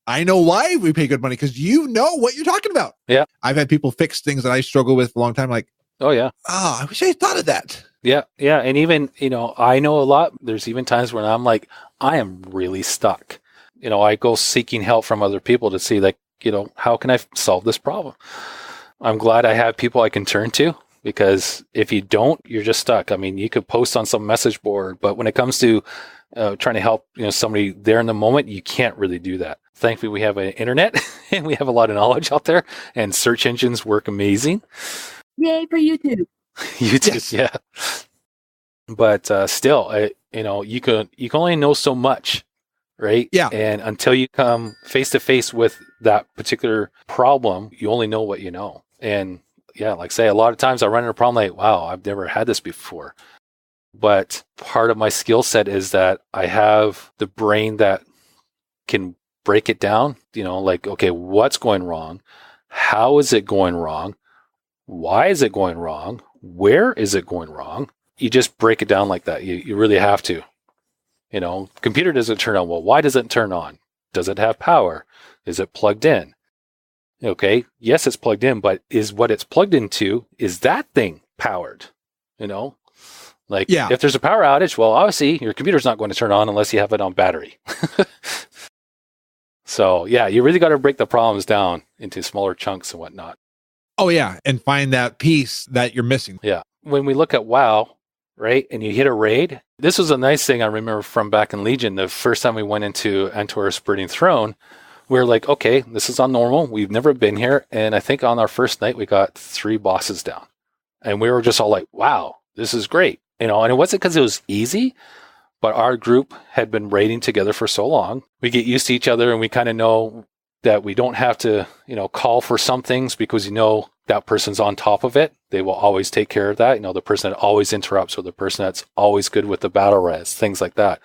I know why we pay good money, because you know what you're talking about. Yeah. I've had people fix things that I struggle with for a long time. Like, oh yeah. I wish I thought of that. Yeah. Yeah. And even, I know a lot. There's even times when I'm like, I am really stuck. I go seeking help from other people to see like, how can I solve this problem? I'm glad I have people I can turn to, because if you don't, you're just stuck. I mean, you could post on some message board, but when it comes to trying to help, somebody there in the moment, you can't really do that. Thankfully, we have an internet and we have a lot of knowledge out there, and search engines work amazing. Yay for YouTube. YouTube, yes. Yeah. But still, you can only know so much, right? Yeah. And until you come face to face with that particular problem, you only know what you know. And yeah, like say, a lot of times I run into a problem like, wow, I've never had this before. But part of my skill set is that I have the brain that can break it down, like, okay, what's going wrong? How is it going wrong? Why is it going wrong? Where is it going wrong? You just break it down like that. You really have to. Computer doesn't turn on. Well, why does it turn on? Does it have power? Is it plugged in? Okay, yes, it's plugged in, but is what it's plugged into, is that thing powered? Like, if there's a power outage, well, obviously your computer's not going to turn on unless you have it on battery. So yeah, you really got to break the problems down into smaller chunks and whatnot. Oh yeah, and find that piece that you're missing. Yeah. When we look at WoW, right, and you hit a raid, this was a nice thing I remember from back in Legion. The first time we went into Antor's Burning Throne, we were like, okay, this is on normal. We've never been here. And I think on our first night, we got 3 bosses down. And we were just all like, wow, this is great. And it wasn't because it was easy, but our group had been raiding together for so long. We get used to each other, and we kind of know that we don't have to, call for some things because that person's on top of it. They will always take care of that. The person that always interrupts, or the person that's always good with the battle res, things like that.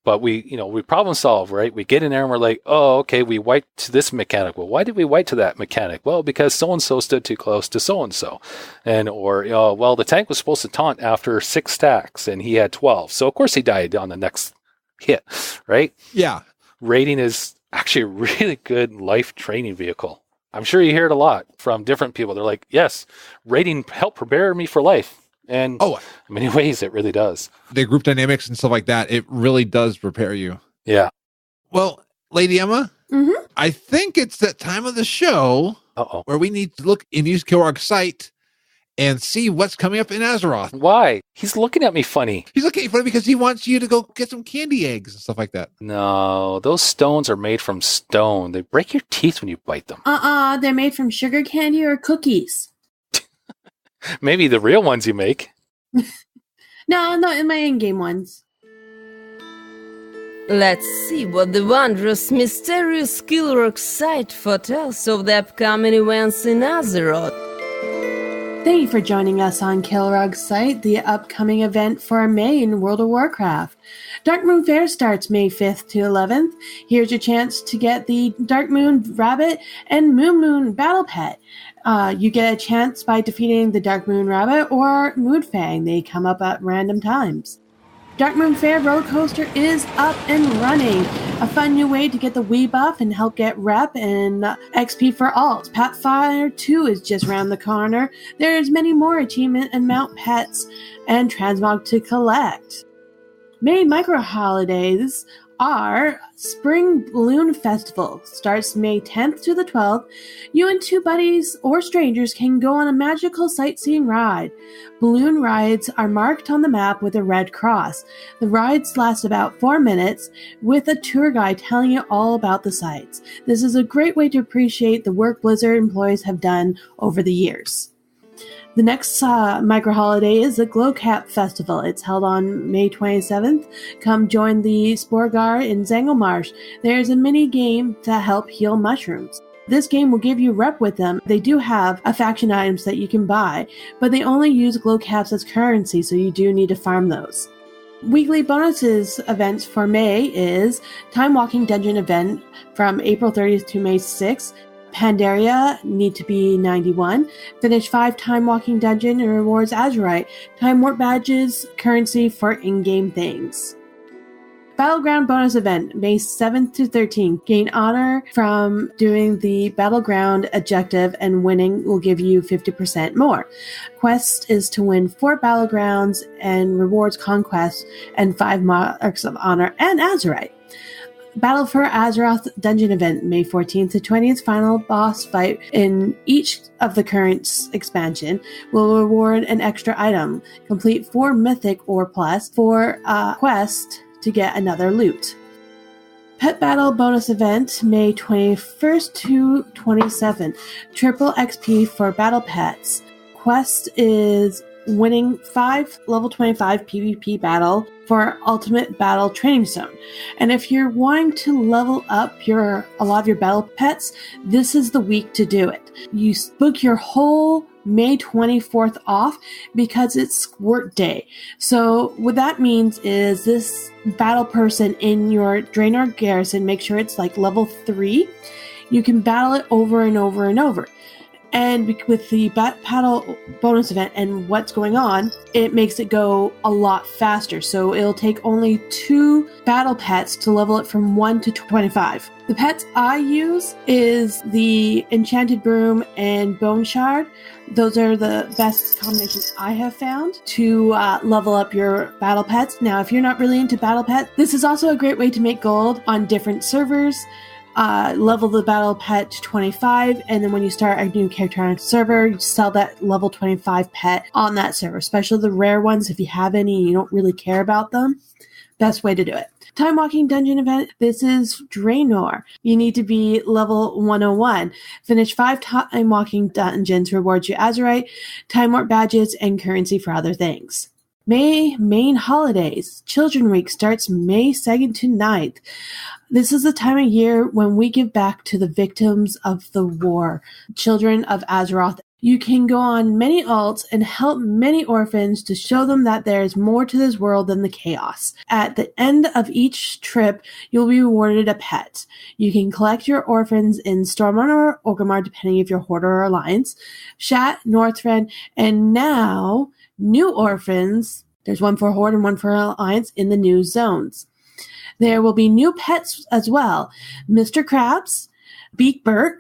But we problem solve, right? We get in there and we're like, oh, okay, we wiped to this mechanic. Well, why did we wipe to that mechanic? Well, because so-and-so stood too close to so-and-so. Well, the tank was supposed to taunt after 6 stacks and he had 12. So of course he died on the next hit, right? Yeah. Raiding is actually a really good life training vehicle. I'm sure you hear it a lot from different people. They're like, yes, raiding helped prepare me for life. And Oh, in many ways, it really does. the group dynamics and stuff like that, it really does prepare you. Yeah. Well, Lady Emma, Mm-hmm. I think it's that time of the show Uh-oh. where we need to look and use Kilrogg's site and see what's coming up in Azeroth. Why? He's looking at me funny. He's looking for it because he wants you to go get some candy eggs and stuff like that. No, those stones are made from stone. They break your teeth when you bite them. They're made from sugar candy or cookies. Maybe the real ones you make. No, not in my in-game ones. Let's see what the wondrous, mysterious Kilrogg site foretells of the upcoming events in Azeroth. Thank you for joining us on Kilrogg's site, the upcoming event for May in World of Warcraft. Dark Moon Fair starts May 5th to 11th. Here's your chance to get the Dark Moon Rabbit and Moon Battle Pet. You get a chance by defeating the Dark Moon Rabbit or Moonfang. They come up at random times. Dark Moon Fair roller coaster is up and running. A fun new way to get the Wii buff and help get rep and XP for alts. Pathfinder 2 is just around the corner. There's many more achievement and mount pets and transmog to collect. May micro holidays are Spring Balloon Festival. Starts May 10th to the 12th. You and two buddies or strangers can go on a magical sightseeing ride. Balloon rides are marked on the map with a red cross. The rides last about 4 minutes with a tour guide telling you all about the sights. This is a great way to appreciate the work Blizzard employees have done over the years. The next micro holiday is the Glowcap Festival. It's held on May 27th. Come join the Sporgar in Zangelmarsh. There's a mini game to help heal mushrooms. This game will give you rep with them. They do have faction items that you can buy, but they only use Glowcaps as currency, so you do need to farm those. Weekly bonuses events for May is Time Walking Dungeon event from April 30th to May 6th. Pandaria need to be 91. Finish 5 Time Walking Dungeon and rewards Azurite. Time Warp badges, currency for in-game things. Battleground bonus event, May 7th to 13th. Gain honor from doing the Battleground objective and winning will give you 50% more. Quest is to win 4 Battlegrounds and rewards Conquest and 5 Marks of Honor and Azurite. Battle for Azeroth Dungeon event, May 14th to 20th. Final boss fight in each of the current expansion will reward an extra item. Complete 4 mythic or plus for a quest to get another loot. Pet Battle bonus event, May 21st to 27th. Triple XP for battle pets. Quest is winning 5 level 25 PvP battle for Ultimate Battle Training Zone. And if you're wanting to level up a lot of your battle pets, this is the week to do it. You book your whole May 24th off because it's Squirt Day. So what that means is this battle person in your Draenor garrison, make sure it's like level 3. You can battle it over and over and over. And with the Battle bonus event and what's going on, it makes it go a lot faster. So it'll take only 2 battle pets to level it from 1 to 25. The pets I use is the Enchanted Broom and Bone Shard. Those are the best combinations I have found to level up your battle pets. Now, if you're not really into battle pets, this is also a great way to make gold on different servers. Level the battle pet to 25, and then when you start a new character on a server, you sell that level 25 pet on that server, especially the rare ones. If you have any and you don't really care about them, best way to do it. Time Walking Dungeon event, this is Draenor. You need to be level 101. Finish 5 Time Walking Dungeons, rewards you Azurite, Time Warp badges, and currency for other things. May main holidays. Children Week starts May 2nd to 9th. This is the time of year when we give back to the victims of the war, children of Azeroth. You can go on many alts and help many orphans to show them that there is more to this world than the chaos. At the end of each trip, you'll be rewarded a pet. You can collect your orphans in Stormrunner or Orgrimmar, depending if you're Horde or Alliance, Shat, Northrend, and now new orphans. There's one for Horde and one for Alliance in the new zones. There will be new pets as well. Mr. Krabs, Beakbert,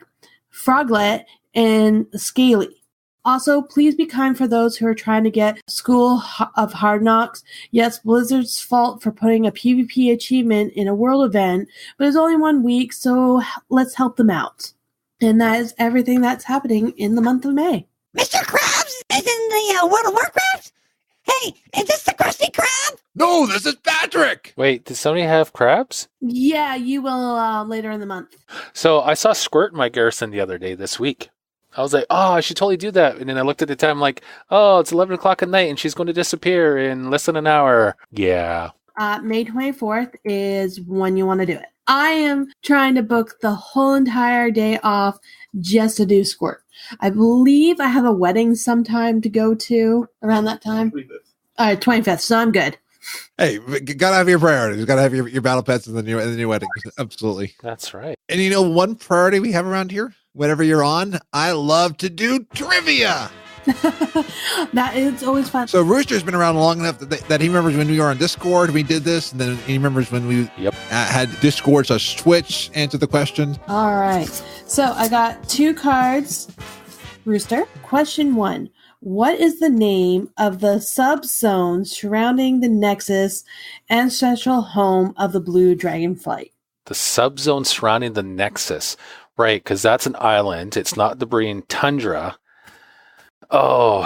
Froglet, and Scaly. Also, please be kind for those who are trying to get School of Hard Knocks. Yes, Blizzard's fault for putting a PvP achievement in a world event, but it's only 1 week, so let's help them out. And that is everything that's happening in the month of May. Mr. Krabs is in the World of Warcraft? Hey, is this the Krusty Krab? No, this is Patrick. Wait, did somebody have crabs? Yeah, you will later in the month. So I saw Squirt in my garrison the other day this week. I was like, oh, I should totally do that. And then I looked at the time like, oh, it's 11 o'clock at night and she's going to disappear in less than an hour. Yeah. May 24th is when you want to do it. I am trying to book the whole entire day off just to do Squirt. I believe I have a wedding sometime to go to around that time. 25th, so I'm good. Hey, gotta have your priorities. Gotta have your battle pets and then your weddings. Absolutely. That's right. And you know one priority we have around here? Whenever you're on, I love to do trivia. That is always fun. So Rooster's been around long enough that he remembers when we were on Discord, we did this, and then he remembers when we had Discord / Twitch answer the question. All right. So I got 2 cards. Rooster, question 1. What is the name of the subzone surrounding the Nexus ancestral home of the blue dragonflight? The subzone surrounding the Nexus. Right, because that's an island. It's not the Debris Tundra. Oh.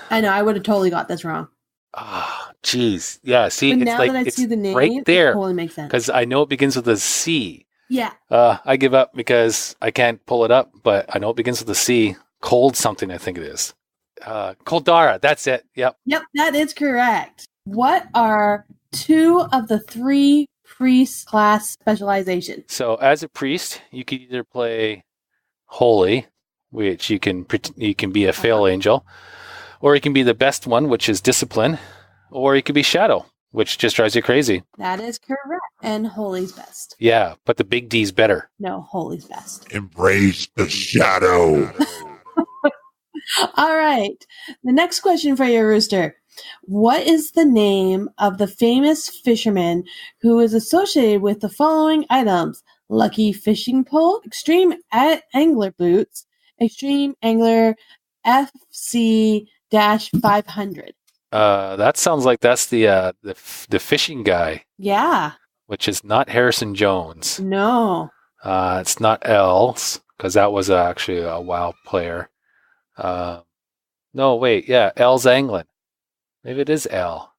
I know, I would have totally got this wrong. Oh, jeez. Yeah, see, But it's now like that I it's see the name, right there. it totally makes sense. Because I know it begins with a C. Yeah. I give up because I can't pull it up, but I know it begins with a C. Cold something, I think it is. Koldara, that's it. Yep. Yep, that is correct. What are 2 of the 3 priest class specializations? So as a priest, you could either play Holy, which you can be a Fail Angel, or you can be the best one, which is Discipline, or you could be Shadow, which just drives you crazy. That is correct. And Holy's best. Yeah, but the big D's better. No, Holy's best. Embrace the shadow. All right. The next question for you, Rooster. What is the name of the famous fisherman who is associated with the following items? Lucky fishing pole, extreme angler boots, extreme angler FC-500. That sounds like that's the fishing guy. Yeah. Which is not Harrison Jones. No. It's not Els, because that was actually a WoW player. No, wait, yeah, Els Anglin. Maybe it is L.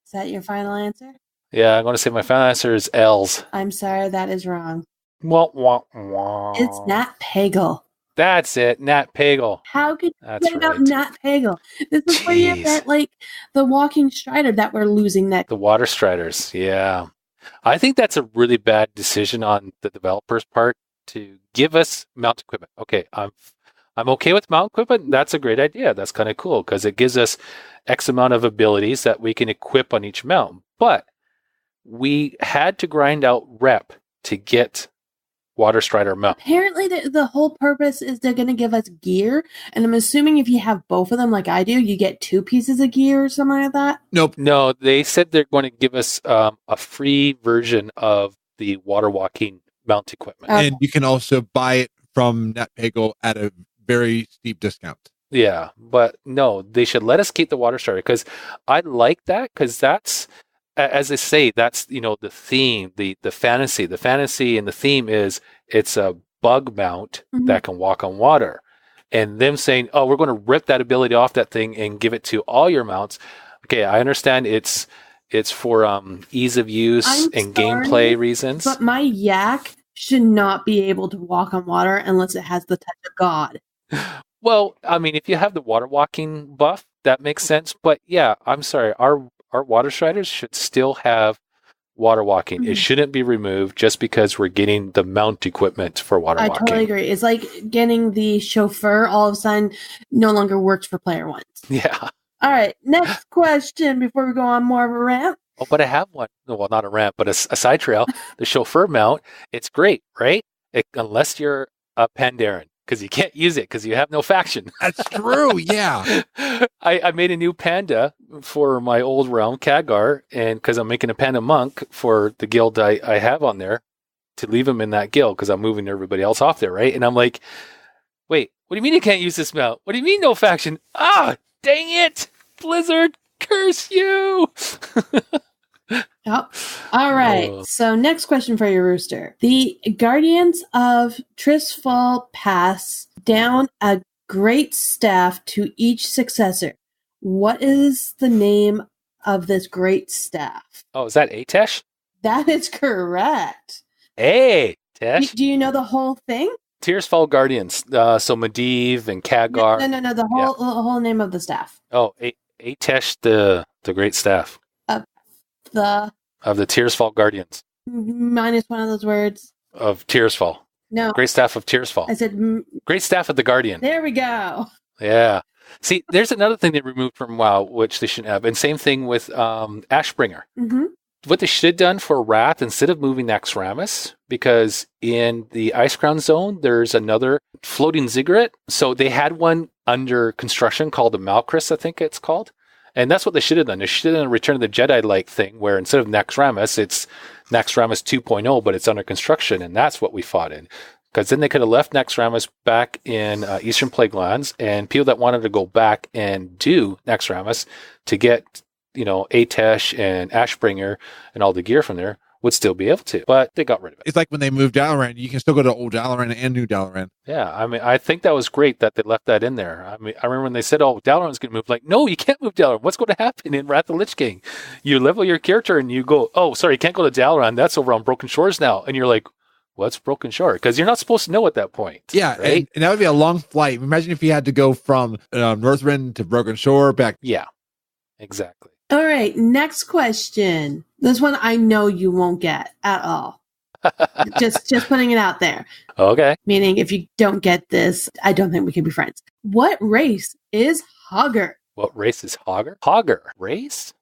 Is that your final answer? Yeah, I'm going to say my final answer is Els. I'm sorry, that is wrong. Wah, wah, wah. It's Nat Pagel. That's it, Nat Pagel. How could you That's say about right. Nat Pagel? This is where you get like the walking strider that we're losing next. The Water Striders, yeah. I think that's a really bad decision on the developer's part to give us mount equipment. Okay, I'm okay with mount equipment. That's a great idea. That's kind of cool because it gives us X amount of abilities that we can equip on each mount. But we had to grind out rep to get Water Strider mount. Apparently, the whole purpose is they're going to give us gear, and I'm assuming if you have both of them, like I do, you get 2 pieces of gear or something like that. Nope. No, they said they're going to give us a free version of the water walking mount equipment. And you can also buy it from NetPago at a very steep discount. Yeah, but no, they should let us keep the Water Strider because I like that because that's, as I say, that's, the theme, the fantasy. The fantasy and the theme is it's a bug mount that can walk on water. And them saying, oh, we're going to rip that ability off that thing and give it to all your mounts. Okay, I understand it's for ease of use and gameplay reasons. But my yak should not be able to walk on water unless it has the touch of God. Well, I mean, if you have the water walking buff, that makes sense. But yeah, I'm sorry, our Water Striders should still have water walking. It shouldn't be removed just because we're getting the mount equipment for water walking. I totally agree. It's like getting the chauffeur all of a sudden no longer works for player 1. Yeah. All right, next question before we go on more of a rant. Oh, but I have one. Well, not a rant, but a side trail. The chauffeur mount, it's great, right? Unless you're a Pandaren, because you can't use it because you have no faction. That's true, yeah. I made a new panda for my old realm, Khadgar, and because I'm making a panda monk for the guild I have on there to leave him in that guild because I'm moving everybody else off there, right? And I'm like, wait, What do you mean you can't use this mount? What do you mean no faction? Ah, dang it! Blizzard, curse you! Oh. All right. So next question for you, Rooster. The Guardians of Trisfall pass down a great staff to each successor. What is the name of this great staff? Oh, is that Atesh? That is correct. Hey, Tesh. Do you know the whole thing? Tearsfall Guardians. So Medivh and Khadgar. No. The whole name of the staff. Oh, Atesh, the great staff. Of the Tearsfall Guardians. Minus one of those words. Of Tearsfall. No. Great staff of Tearsfall. I said... Great staff of the Guardian. There we go. Yeah. See, there's another thing they removed from WoW, which they shouldn't have. And same thing with Ashbringer. Mm-hmm. What they should have done for Wrath, instead of moving Naxxramas, because in the Icecrown Zone, there's another floating ziggurat. So they had one under construction called the Malchus, I think it's called. And that's what they should have done. They should have done a Return of the Jedi-like thing, where instead of Naxxramas, it's Naxxramas 2.0, but it's under construction, and that's what we fought in. Because then they could have left Naxxramas back in Eastern Plaguelands, and people that wanted to go back and do Naxxramas to get, Atesh and Ashbringer and all the gear from there would still be able to. But they got rid of it. It's like when they moved Dalaran, you can still go to old Dalaran and new Dalaran. Yeah, I mean, I think that was great that they left that in there. I mean, I remember when they said, oh, Dalaran's going to move. Like, no, you can't move Dalaran. What's going to happen in Wrath of the Lich King? You level your character and you go, oh, sorry, you can't go to Dalaran. That's over on Broken Shores now. And you're like, what's Broken Shore? Because you're not supposed to know at that point. Yeah, right? and that would be a long flight. Imagine if you had to go from Northrend to Broken Shore back. Yeah, exactly. All right, next question. This one I know you won't get at all. just putting it out there. Okay. Meaning, if you don't get this, I don't think we can be friends. What race is Hogger? What race is Hogger? Hogger. Race?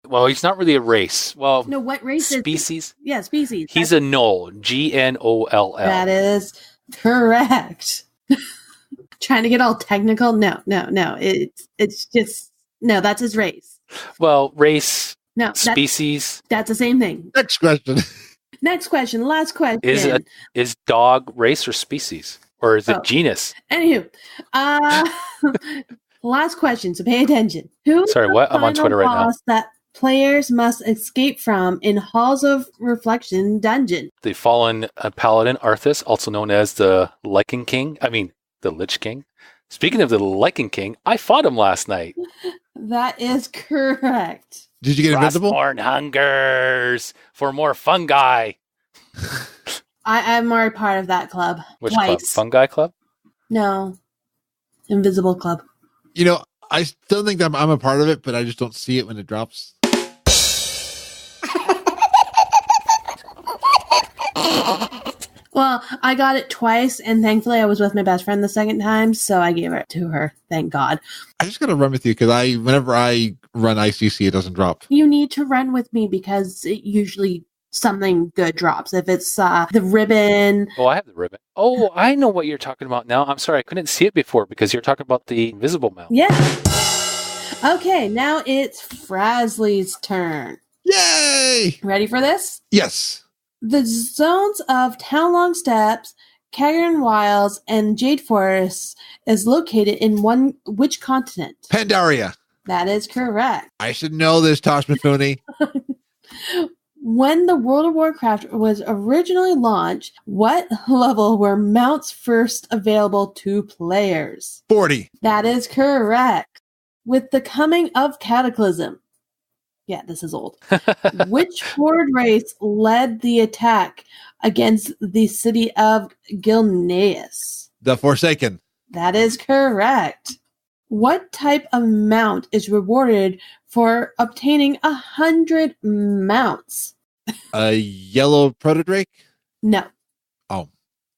Well, he's not really a race. Well, No, what race is species? Yeah, species. He's a Gnoll. Gnoll. That is correct. Trying to get all technical? No. It's just no. That's his race. Well, race. No, species. That's the same thing. Next question. Next question. Last question. Is dog race or species, or is it genus? Anywho, last question. So pay attention. Who's Sorry, what? I'm on Twitter right now. That players must escape from in Halls of Reflection dungeon. The fallen paladin Arthas, also known as the Lichen King. I mean, the Lich King. Speaking of the Lichen King, I fought him last night. That is correct. Did you get invisible? Frostborn hungers for more fungi. I'm already part of that club. Which Twice. club? Fungi Club? No. Invisible Club. I still think that I'm a part of it, but I just don't see it when it drops. Well, I got it twice, and thankfully I was with my best friend the second time, so I gave it to her. Thank God. I just gotta run with you because whenever I run ICC, it doesn't drop. You need to run with me because it usually something good drops. If it's the ribbon. Oh, I have the ribbon. Oh, I know what you're talking about now. I'm sorry, I couldn't see it before because you're talking about the invisible mount. Yeah. Okay, now it's Frazley's turn. Yay! Ready for this? Yes. The zones of Townlong Steppes, Cagayan Wilds, and Jade Forests is located in which continent? Pandaria. That is correct. I should know this, Tosh Mifune. When the World of Warcraft was originally launched, what level were mounts first available to players? 40. That is correct. With the coming of Cataclysm. Yeah, this is old. Which horde race led the attack against the city of Gilneas? The Forsaken. That is correct. What type of mount is rewarded for obtaining 100 mounts? A yellow protodrake? No. Oh.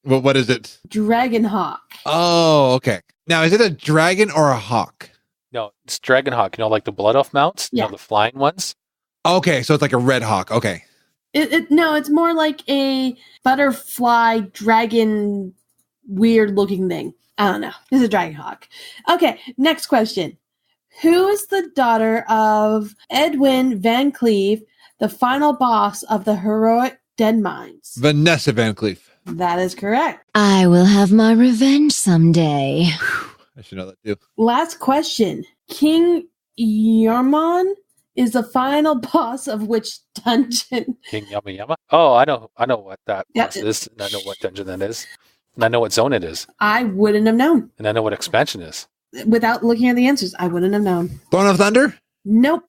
Well, what is it? Dragonhawk. Oh, okay. Now, is it a dragon or a hawk? No, it's Dragonhawk. Like the Blood Elf mounts? Yeah. The flying ones? Okay, so it's like a red hawk. Okay. No, it's more like a butterfly dragon weird looking thing. I don't know. It's a Dragonhawk. Okay, next question. Who is the daughter of Edwin Van Cleve, the final boss of the heroic Dead Mines? Vanessa Van Cleef. That is correct. I will have my revenge someday. I should know that too. Last question. King Yarmon is the final boss of which dungeon? King Yama Yama? Oh, I know what that Yeah. boss is. And I know what dungeon that is. And I know what zone it is. I wouldn't have known. And I know what expansion is. Without looking at the answers, I wouldn't have known. Throne of Thunder? Nope.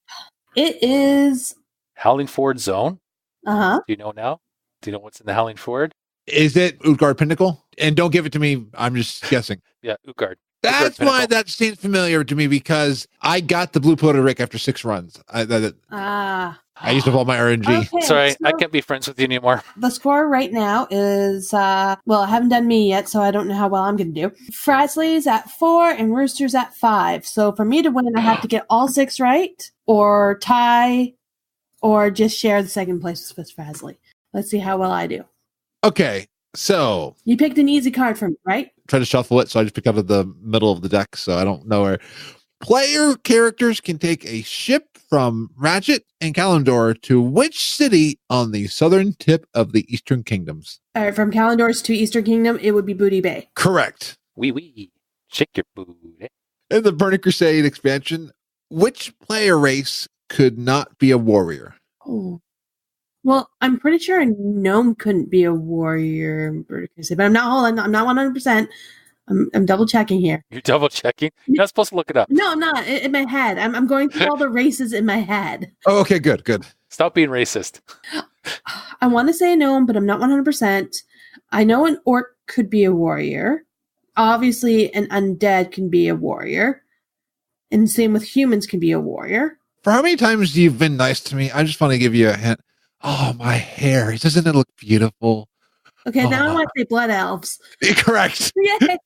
It is. Howling Ford Zone? Uh-huh. Do you know now? Do you know what's in the Howling Ford? Is it Utgard Pinnacle? And don't give it to me. I'm just guessing. Yeah, Utgard. That's Utgard why Pinnacle. that seems familiar to me because I got the blue pill Rick after 6 runs. I used up all my RNG. Okay, Sorry, so I can't be friends with you anymore. the score right now is, well, I haven't done me yet, so I don't know how well I'm going to do. Frasley's at 4 and Rooster's at 5. So for me to win, I have to get all 6 right, or tie, or just share the second place with Frasley. Let's see how well I do. Okay, so You picked an easy card for me, right? try to shuffle it. So I just picked out of the middle of the deck. So I don't know where. Player characters can take a ship from Ratchet and Kalimdor to which city on the southern tip of the Eastern Kingdoms? All right, from Kalimdor's to Eastern Kingdom, it would be Booty Bay. Correct. Wee. Shake your booty. In the Burning Crusade expansion, which player race could not be a warrior? Oh. Well, I'm pretty sure a gnome couldn't be a warrior in Burning Crusade, but I'm not 100%. I'm double checking here. You're double checking? You're not supposed to look it up. No, I'm not. In my head. I'm going through all the races in my head. Oh, okay, good. Stop being racist. I want to say a gnome, but I'm not 100%. I know an orc could be a warrior. Obviously, an undead can be a warrior. And same with humans can be a warrior. For how many times you've been nice to me, I just want to give you a hint. Oh, my hair. Doesn't it look beautiful? Okay, now I want to say blood elves. Correct. Yay!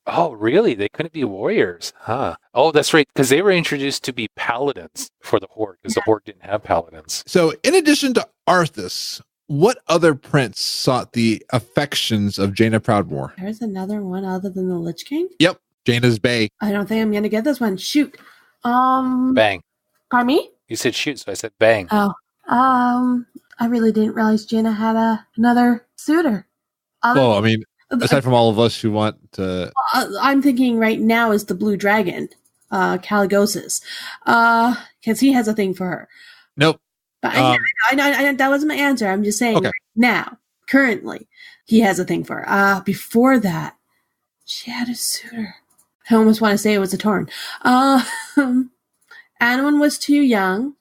Oh, really? They couldn't be warriors, huh? Oh, that's right, because they were introduced to be paladins for the Horde, because the Horde didn't have paladins. So, in addition to Arthas, what other prince sought the affections of Jaina Proudmoore? There's another one other than the Lich King? Yep, Jaina's Bay. I don't think I'm going to get this one. Shoot. Bang. Pardon me? You said shoot, so I said bang. Oh. I really didn't realize Jaina had another suitor. Well, I mean, aside from all of us who want to... I'm thinking right now is the Blue Dragon, Caligosis. Because he has a thing for her. Nope. But I that wasn't my answer. I'm just saying right now, currently, he has a thing for her. Before that, she had a suitor. I almost want to say it was a Torn. Anwen was too young.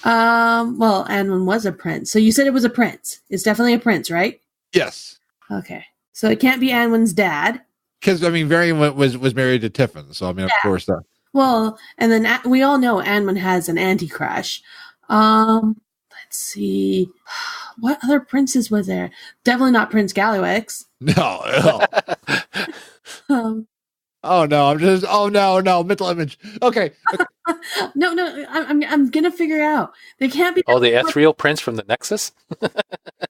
Well, Anwen was a prince. So you said it was a prince. It's definitely a prince, right? Yes. Okay. So it can't be Anwen's dad. Because, I mean, Varian was married to Tiffin. So, I mean, of course. Well, and then we all know Anwen has an anti-crush. Let's see. What other princes was there? Definitely not Prince Gallywix. No. Oh no, mental image. Okay. No, I'm gonna figure out. There can't be. The ethereal prince from the Nexus?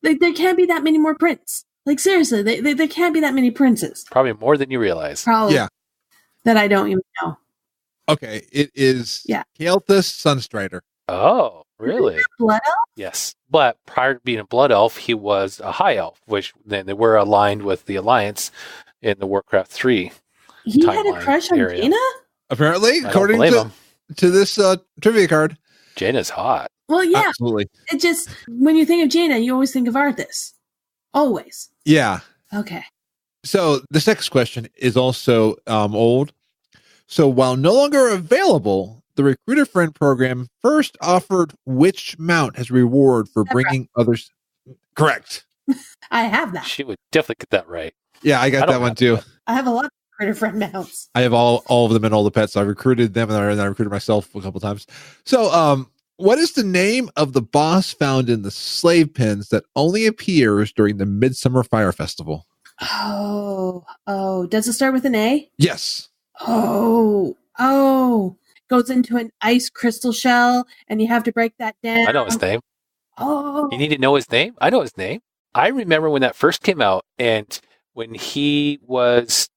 There can't be that many more princes. Like seriously, there can't be that many princes. Probably more than you realize. Probably. Yeah. That I don't even know. Okay, it is Kael'thas Sunstrider. Oh, really? Blood elf? Yes. But prior to being a blood elf, he was a high elf, which then they were aligned with the Alliance in the Warcraft 3. He had a crush on Jaina? Apparently, according to this trivia card. Jaina's hot. Well, yeah. Absolutely. It just, when you think of Jaina, you always think of Arthas. Always. Yeah. Okay. So this next question is also old. So while no longer available, the Recruiter Friend program first offered which mount as reward for bringing others? Correct. I have that. She would definitely get that right. Yeah, I got that one too. I have a lot of Recruiter Friend mounts. I have all of them and all the pets. So I recruited them and I recruited myself a couple times. So what is the name of the boss found in the slave pens that only appears during the Midsummer Fire Festival? Oh, does it start with an A? Yes. Oh, goes into an ice crystal shell and you have to break that down. I know his name. Oh. You need to know his name? I know his name. I remember when that first came out and when he was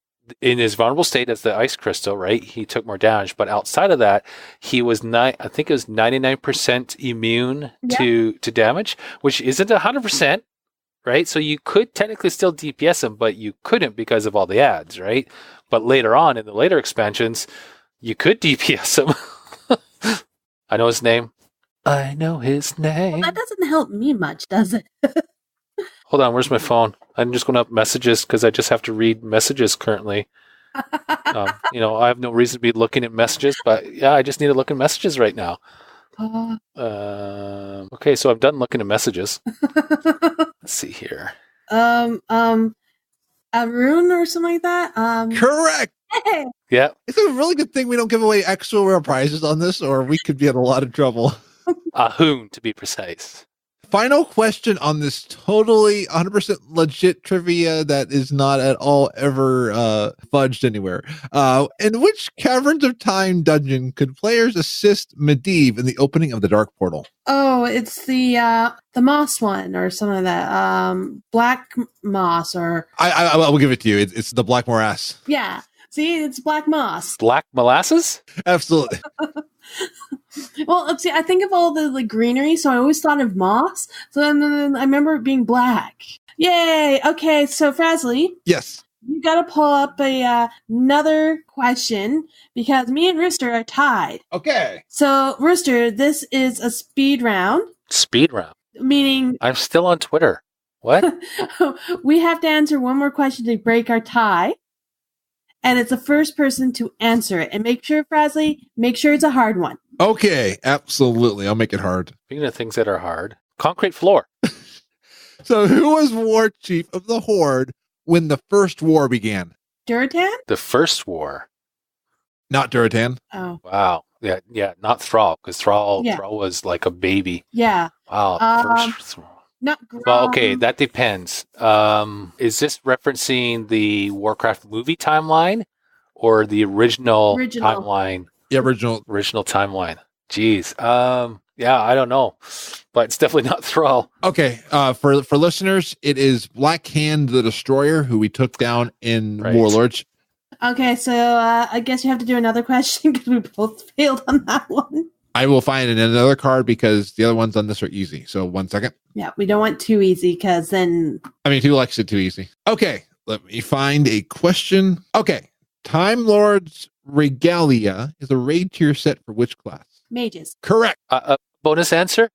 in his vulnerable state as the ice crystal, right? He took more damage, but outside of that, he was I think it was 99% immune to damage, which isn't 100%, right? So you could technically still DPS him, but you couldn't because of all the ads, right? But later on, in the later expansions, you could DPS him. I know his name. I know his name. Well, that doesn't help me much, does it? Hold on, where's my phone? I'm just going up messages because I just have to read messages currently. I have no reason to be looking at messages, but yeah, I just need to look at messages right now. Okay, so I'm done looking at messages. Let's see here. Arun or something like that? Correct. Hey. Yeah. It's a really good thing we don't give away extra rare prizes on this, or we could be in a lot of trouble. Ahoon, to be precise. Final question on this totally 100% legit trivia that is not at all ever fudged anywhere. In which Caverns of Time dungeon could players assist Medivh in the opening of the Dark Portal? Oh, it's the moss one or something like that. Black moss or... I will give it to you. It's the Black Morass. Yeah. See, it's black moss. Black molasses? Absolutely. Well, see, I think of all the greenery, so I always thought of moss. So then I remember it being black. Yay! Okay, so Frazly. Yes. You got to pull up another question because me and Rooster are tied. Okay. So, Rooster, this is a speed round. Speed round? Meaning... I'm still on Twitter. What? We have to answer one more question to break our tie. And it's the first person to answer it. And make sure, Frazly, it's a hard one. Okay, absolutely. I'll make it hard. Speaking of things that are hard, concrete floor. So who was war chief of the Horde when the first war began? Duratan? The war. Not Duratan. Oh. Wow. Yeah, not Thrall, because Thrall was like a baby. Yeah. Wow. First. Not Well, okay, that depends. Is this referencing the Warcraft movie timeline or the original timeline? The original timeline. Jeez. Yeah, I don't know, but it's definitely not Thrall. Okay. For listeners, it is Black Hand the Destroyer, who we took down in Warlords. Okay, so I guess you have to do another question because we both failed on that one. I will find another card because the other ones on this are easy. So 1 second. Yeah, we don't want too easy because then... who likes it too easy? Okay, let me find a question. Okay, Time Lord's Regalia is a raid tier set for which class? Mages. Correct. Bonus answer?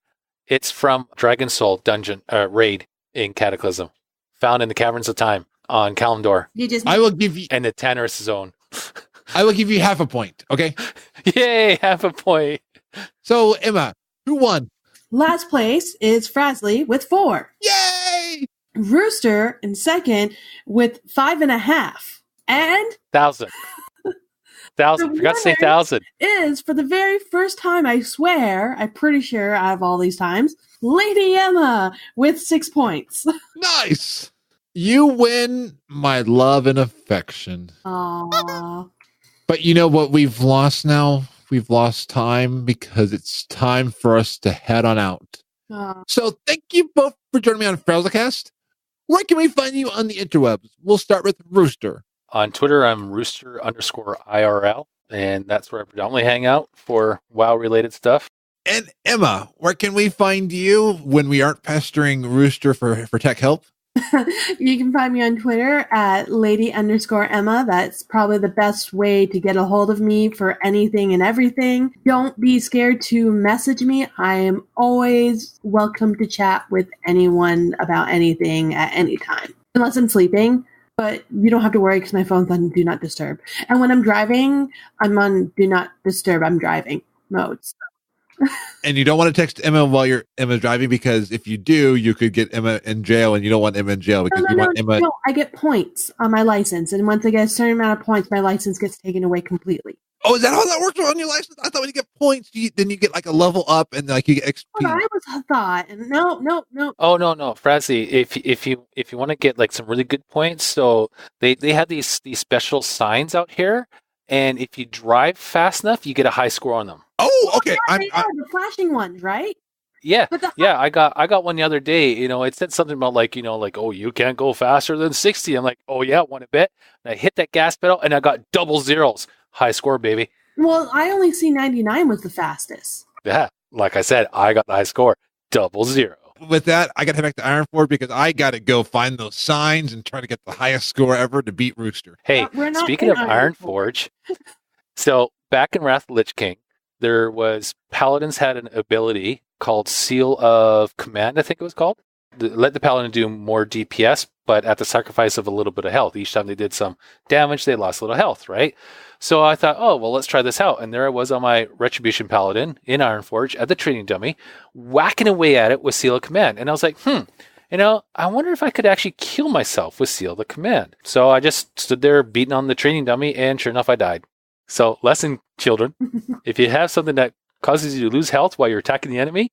It's from Dragon Soul dungeon raid in Cataclysm, found in the Caverns of Time on Kalimdor. I will give you... And the Tannerus Zone. I will give you half a point, okay? Yay, half a point. So, Emma, who won? Last place is Frazly with 4. Yay! Rooster in second with 5.5. And 1,000. 1,000. Forgot to say 1,000. Is for the very first time, I swear, I'm pretty sure out of all these times, Lady Emma with 6 points. Nice. You win my love and affection. Aww. But you know what we've lost now? We've lost time because it's time for us to head on out. So thank you both for joining me on FrazlCast. Where can we find you on the interwebs? We'll start with Rooster. On Twitter, I'm Rooster_IRL, and that's where I predominantly hang out for WoW-related stuff. And Emma, where can we find you when we aren't pestering Rooster for tech help? You can find me on Twitter at Lady_Emma. That's probably the best way to get a hold of me for anything and everything. Don't be scared to message me. I am always welcome to chat with anyone about anything at any time, unless I'm sleeping. But you don't have to worry because my phone's on Do Not Disturb. And when I'm driving, I'm on Do Not Disturb. I'm driving mode. So. And you don't want to text Emma while Emma's driving because if you do, you could get Emma in jail, and you don't want Emma in jail because you want Emma. No, I get points on my license, and once I get a certain amount of points, my license gets taken away completely. Oh, is that how that works on your license? I thought when you get points, then you get like a level up, and like you get XP. Well, I was thought, and no. Oh no, Frazzy, if you want to get like some really good points, so they have these special signs out here, and if you drive fast enough, you get a high score on them. Oh, okay. Yeah, they are the flashing ones, right? Yeah, I got one the other day. It said something about oh, you can't go faster than 60. I'm like, oh yeah, want to bet? And I hit that gas pedal, and I got double zeros. High score, baby. Well, I only see 99 was the fastest. Yeah, like I said, I got the high score, double zero. with that, I got to head back to Ironforge because I got to go find those signs and try to get the highest score ever to beat Rooster. Hey, We're not speaking in of Ironforge, so back in Wrath of the Lich King, there was Paladins had an ability called Seal of Command, I think it was called. Let the Paladin do more DPS, but at the sacrifice of a little bit of health. Each time they did some damage, they lost a little health, right? So I thought, oh, well, let's try this out. And there I was on my Retribution Paladin in Ironforge at the training dummy, whacking away at it with Seal of Command. And I was like, I wonder if I could actually kill myself with Seal of Command. So I just stood there beating on the training dummy, and sure enough, I died. So lesson, children, if you have something that causes you to lose health while you're attacking the enemy,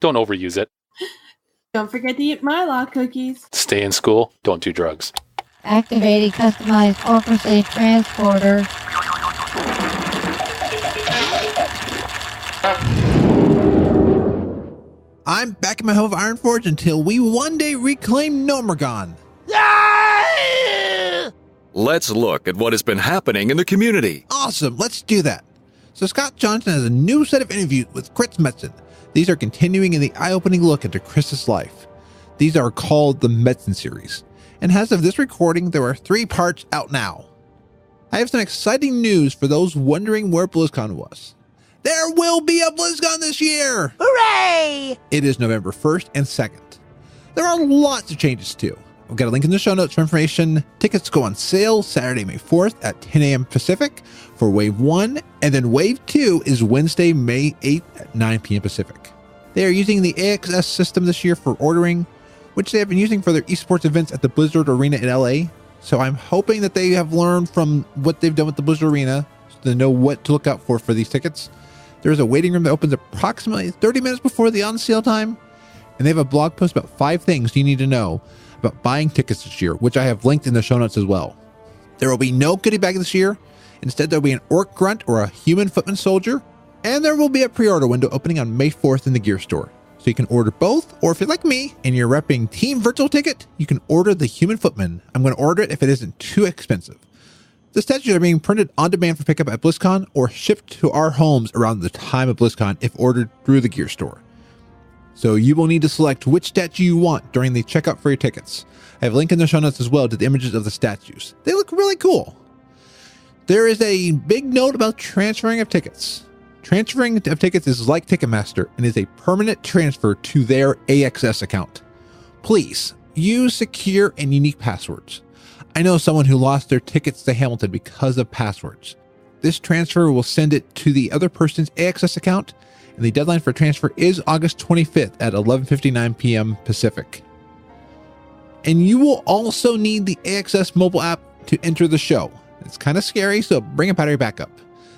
don't overuse it. Don't forget to eat Milo cookies. Stay in school. Don't do drugs. Activating customized Orphan Safe transporter. I'm back in my home of Ironforge until we one day reclaim Nomergon. Let's look at what has been happening in the community. Awesome, let's do that. So Scott Johnson has a new set of interviews with Chris Metzen. These are continuing in the eye-opening look into Chris's life. These are called the Metzen series. And as of this recording, there are 3 parts out now. I have some exciting news for those wondering where BlizzCon was. There will be a BlizzCon this year! Hooray! It is November 1st and 2nd. There are lots of changes too. I've got a link in the show notes for information. Tickets go on sale Saturday, May 4th at 10 a.m. Pacific for Wave 1, and then Wave 2 is Wednesday, May 8th at 9 p.m. Pacific. They are using the AXS system this year for ordering, which they have been using for their esports events at the Blizzard Arena in LA. So I'm hoping that they have learned from what they've done with the Blizzard Arena so they know what to look out for these tickets. There's a waiting room that opens approximately 30 minutes before the on-sale time, and they have a blog post about 5 things you need to know about buying tickets this year, which I have linked in the show notes as well. There will be no goodie bag this year. Instead, there will be an orc grunt or a human footman soldier, and there will be a pre-order window opening on May 4th in the gear store. So you can order both, or if you're like me and you're repping Team Virtual Ticket, you can order the human footman. I'm going to order it if it isn't too expensive. The statues are being printed on demand for pickup at BlizzCon or shipped to our homes around the time of BlizzCon if ordered through the gear store. So you will need to select which statue you want during the checkout for your tickets. I have a link in the show notes as well to the images of the statues. They look really cool. There is a big note about transferring of tickets. Transferring of tickets is like Ticketmaster and is a permanent transfer to their AXS account. Please use secure and unique passwords. I know someone who lost their tickets to Hamilton because of passwords. This transfer will send it to the other person's AXS account, and the deadline for transfer is August 25th at 11:59 p.m. Pacific. And you will also need the AXS mobile app to enter the show. It's kind of scary, so bring a battery backup.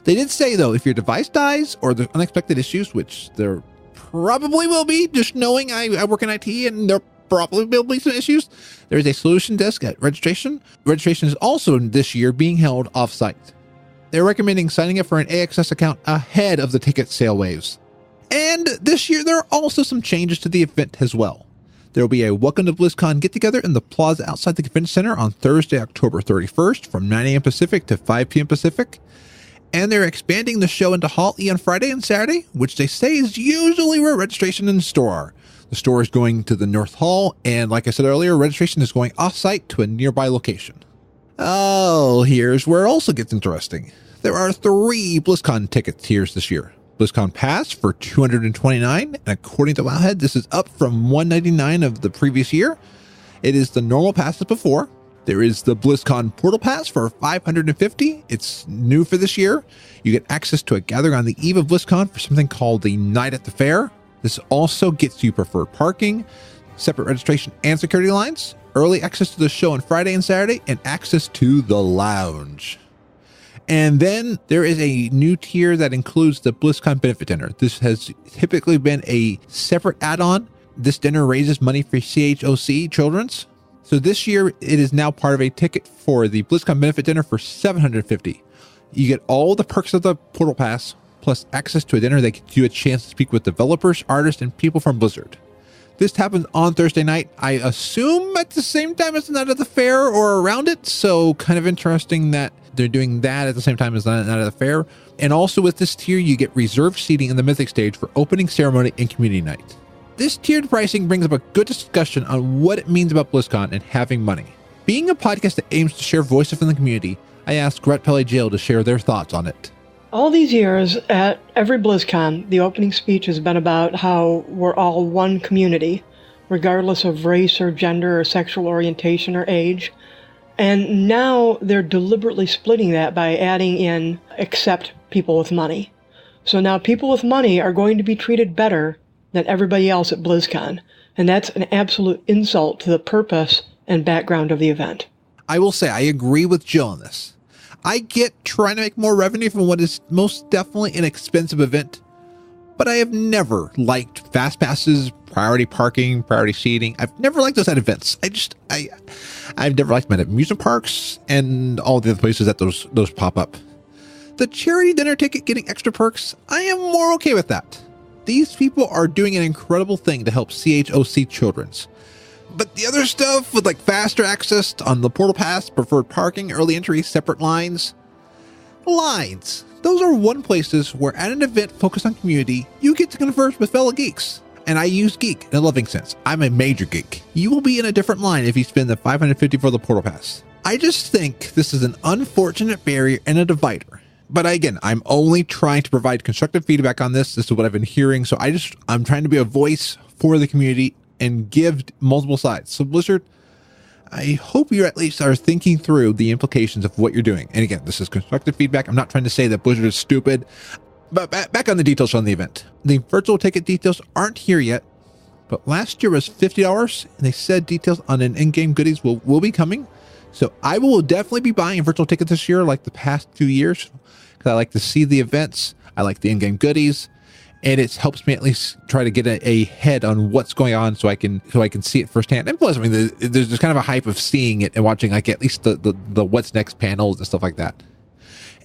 They did say, though, if your device dies or there's unexpected issues, which there probably will be, just knowing I work in IT and there probably will be some issues, there is a solution desk at registration. Registration is also this year being held off-site. They're recommending signing up for an AXS account ahead of the ticket sale waves. And this year, there are also some changes to the event as well. There will be a Welcome to BlizzCon get-together in the plaza outside the Convention Center on Thursday, October 31st from 9 a.m. Pacific to 5 p.m. Pacific. And they're expanding the show into Hall E on Friday and Saturday, which they say is usually where registration and the store are. The store is going to the North Hall, and like I said earlier, registration is going off-site to a nearby location. Oh, here's where it also gets interesting. There are 3 BlizzCon ticket tiers this year. BlizzCon Pass for $229, and according to Wowhead, this is up from $199 of the previous year. It is the normal pass as before. There is the BlizzCon Portal Pass for $550. It's new for this year. You get access to a gathering on the eve of BlizzCon for something called the Night at the Fair. This also gets you preferred parking, separate registration and security lines, early access to the show on Friday and Saturday, and access to the lounge. And then there is a new tier that includes the BlizzCon Benefit Dinner. This has typically been a separate add-on. This dinner raises money for CHOC Children's. So this year, it is now part of a ticket for the BlizzCon Benefit Dinner for $750. You get all the perks of the Portal Pass, plus access to a dinner that gives you a chance to speak with developers, artists, and people from Blizzard. This happens on Thursday night, I assume at the same time as the Night of the Fair or around it, so kind of interesting that they're doing that at the same time as the Night of the Fair. And also with this tier, you get reserved seating in the Mythic stage for opening ceremony and community night. This tiered pricing brings up a good discussion on what it means about BlizzCon and having money. Being a podcast that aims to share voices from the community, I asked Gret Pele Jill to share their thoughts on it. All these years, at every BlizzCon, the opening speech has been about how we're all one community, regardless of race or gender or sexual orientation or age. And now they're deliberately splitting that by adding in, except people with money. So now people with money are going to be treated better than everybody else at BlizzCon. And that's an absolute insult to the purpose and background of the event. I will say I agree with Jill on this. I get trying to make more revenue from what is most definitely an expensive event, but I have never liked fast passes, priority parking, priority seating. I've never liked those at events. I've never liked them at amusement parks and all the other places that those pop up. The charity dinner ticket getting extra perks, I am more okay with that. These people are doing an incredible thing to help CHOC children's. But the other stuff with like faster access on the portal pass, preferred parking, early entry, separate lines. Those are one places where at an event focused on community, you get to converse with fellow geeks. And I use geek in a loving sense. I'm a major geek. You will be in a different line if you spend the $550 for the portal pass. I just think this is an unfortunate barrier and a divider. But again, I'm only trying to provide constructive feedback on this. This is what I've been hearing. So I'm trying to be a voice for the community and give multiple sides. So Blizzard, I hope you at least are thinking through the implications of what you're doing. And again, this is constructive feedback. I'm not trying to say that Blizzard is stupid, but back on the details on the event. The virtual ticket details aren't here yet, but last year was $50 and they said details on an in-game goodies will be coming. So I will definitely be buying a virtual ticket this year, like the past 2 years, because I like to see the events. I like the in-game goodies. And it helps me at least try to get a head on what's going on so I can see it firsthand. And plus, I mean, there's just kind of a hype of seeing it and watching like at least the what's next panels and stuff like that.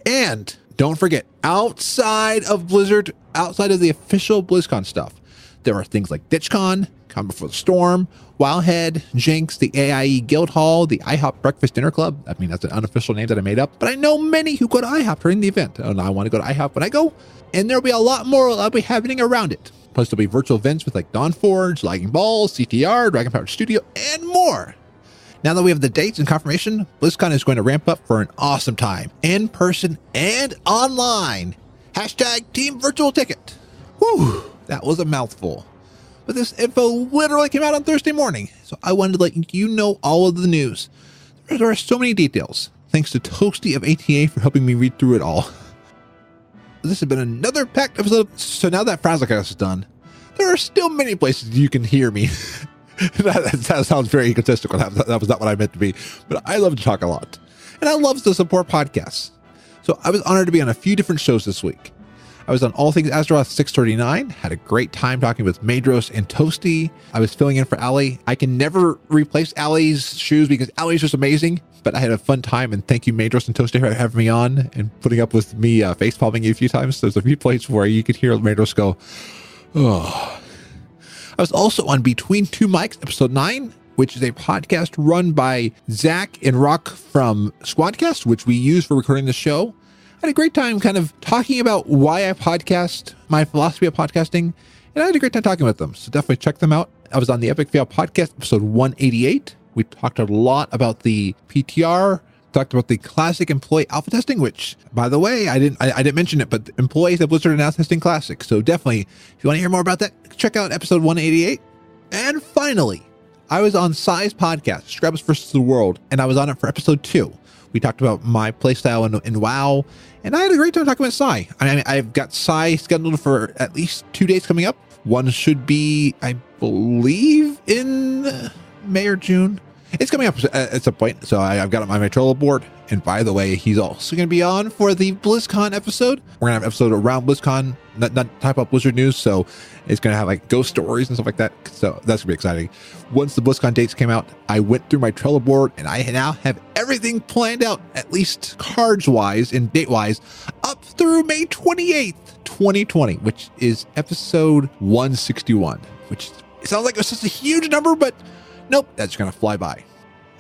And don't forget, outside of Blizzard, outside of the official BlizzCon stuff, there are things like DitchCon, Come Before the Storm, Wildhead, Jinx, the AIE Guild Hall, the IHOP Breakfast Dinner Club. I mean, that's an unofficial name that I made up, but I know many who go to IHOP during the event. And I want to go to IHOP when I go, and there'll be a lot more that'll be happening around it. Plus, there'll be virtual events with like Dawnforge, Lagging Balls, CTR, Dragon Powered Studio, and more. Now that we have the dates and confirmation, BlizzCon is going to ramp up for an awesome time, in person and online. # Team Virtual Ticket. Whew, that was a mouthful. But this info literally came out on Thursday morning, so I wanted to let you know all of the news. There are so many details. Thanks to Toasty of ATA for helping me read through it all. This has been another packed episode, so now that FrazlCast is done, there are still many places you can hear me. that sounds very egotistical. That was not what I meant to be, but I love to talk a lot. And I love to support podcasts. So I was honored to be on a few different shows this week. I was on All Things Azeroth 639, had a great time talking with Madros and Toasty. I was filling in for Allie. I can never replace Allie's shoes because Allie's just amazing, but I had a fun time, and thank you Madros and Toasty for having me on and putting up with me face-palming you a few times. There's a few places where you could hear Madros go, oh. I was also on Between Two Mics, episode 9, which is a podcast run by Zach and Rock from Squadcast, which we use for recording the show. I had a great time kind of talking about why I podcast, my philosophy of podcasting, and I had a great time talking with them. So definitely check them out. I was on the Epic Fail podcast, episode 188. We talked a lot about the PTR, talked about the classic employee alpha testing, which, by the way, I didn't mention it, but employees at Blizzard are now testing classic. So definitely, if you want to hear more about that, check out episode 188. And finally, I was on Sai's podcast, Scrubs vs. the World, and I was on it for episode 2. We talked about my playstyle in WoW, and I had a great time talking with Sai. I mean, I've got Sai scheduled for at least 2 days coming up. One should be, I believe, in May or June. It's coming up at some point, so I've got it on my Trello board. And by the way, he's also going to be on for the BlizzCon episode. We're going to have an episode around BlizzCon, not type up Blizzard news, so it's going to have like ghost stories and stuff like that. So that's going to be exciting. Once the BlizzCon dates came out, I went through my Trello board, and I now have everything planned out, at least cards-wise and date-wise, up through May 28th, 2020, which is episode 161, which sounds like it was such a huge number, but nope, that's going to fly by.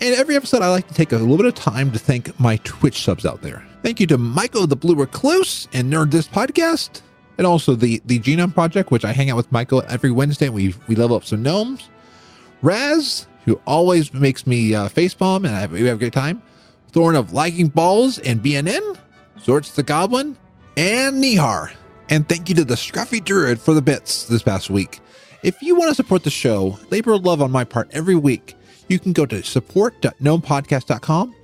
And every episode, I like to take a little bit of time to thank my Twitch subs out there. Thank you to Michael the Blue Recluse and Nerd This Podcast, and also the Genome Project, which I hang out with Michael every Wednesday. We level up some gnomes. Raz, who always makes me facepalm, and we have a great time. Thorn of Lagging Balls and BNN, Zorts the Goblin, and Nihar. And thank you to the Scruffy Druid for the bits this past week. If you want to support the show, labor of love on my part every week, you can go to support.gnomepodcast.com.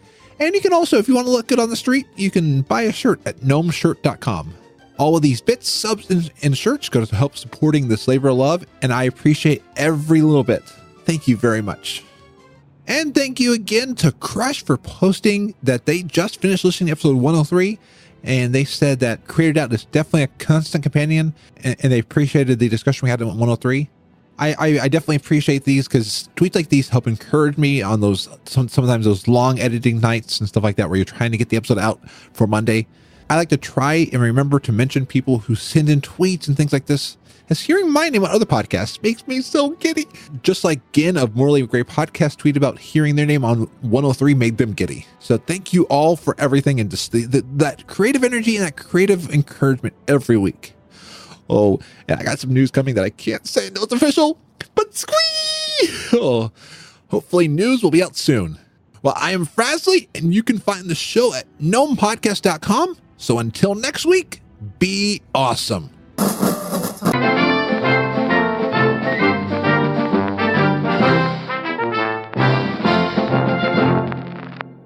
And you can also, if you want to look good on the street, you can buy a shirt at gnomeshirt.com. All of these bits, subs, and shirts go to help supporting this labor of love, and I appreciate every little bit. Thank you very much. And thank you again to Crush for posting that they just finished listening to episode 103, and they said that Creator Doubt is definitely a constant companion, and they appreciated the discussion we had in 103. I definitely appreciate these because tweets like these help encourage me on those sometimes those long editing nights and stuff like that where you're trying to get the episode out for Monday. I like to try and remember to mention people who send in tweets and things like this, as hearing my name on other podcasts makes me so giddy. Just like Gin of Morally Great Podcast tweet about hearing their name on 103 made them giddy. So thank you all for everything and just that creative energy and that creative encouragement every week. Oh, and I got some news coming that I can't say until it's official, but squee! Oh, hopefully news will be out soon. Well, I am Frazly, and you can find the show at gnomepodcast.com. So until next week, be awesome.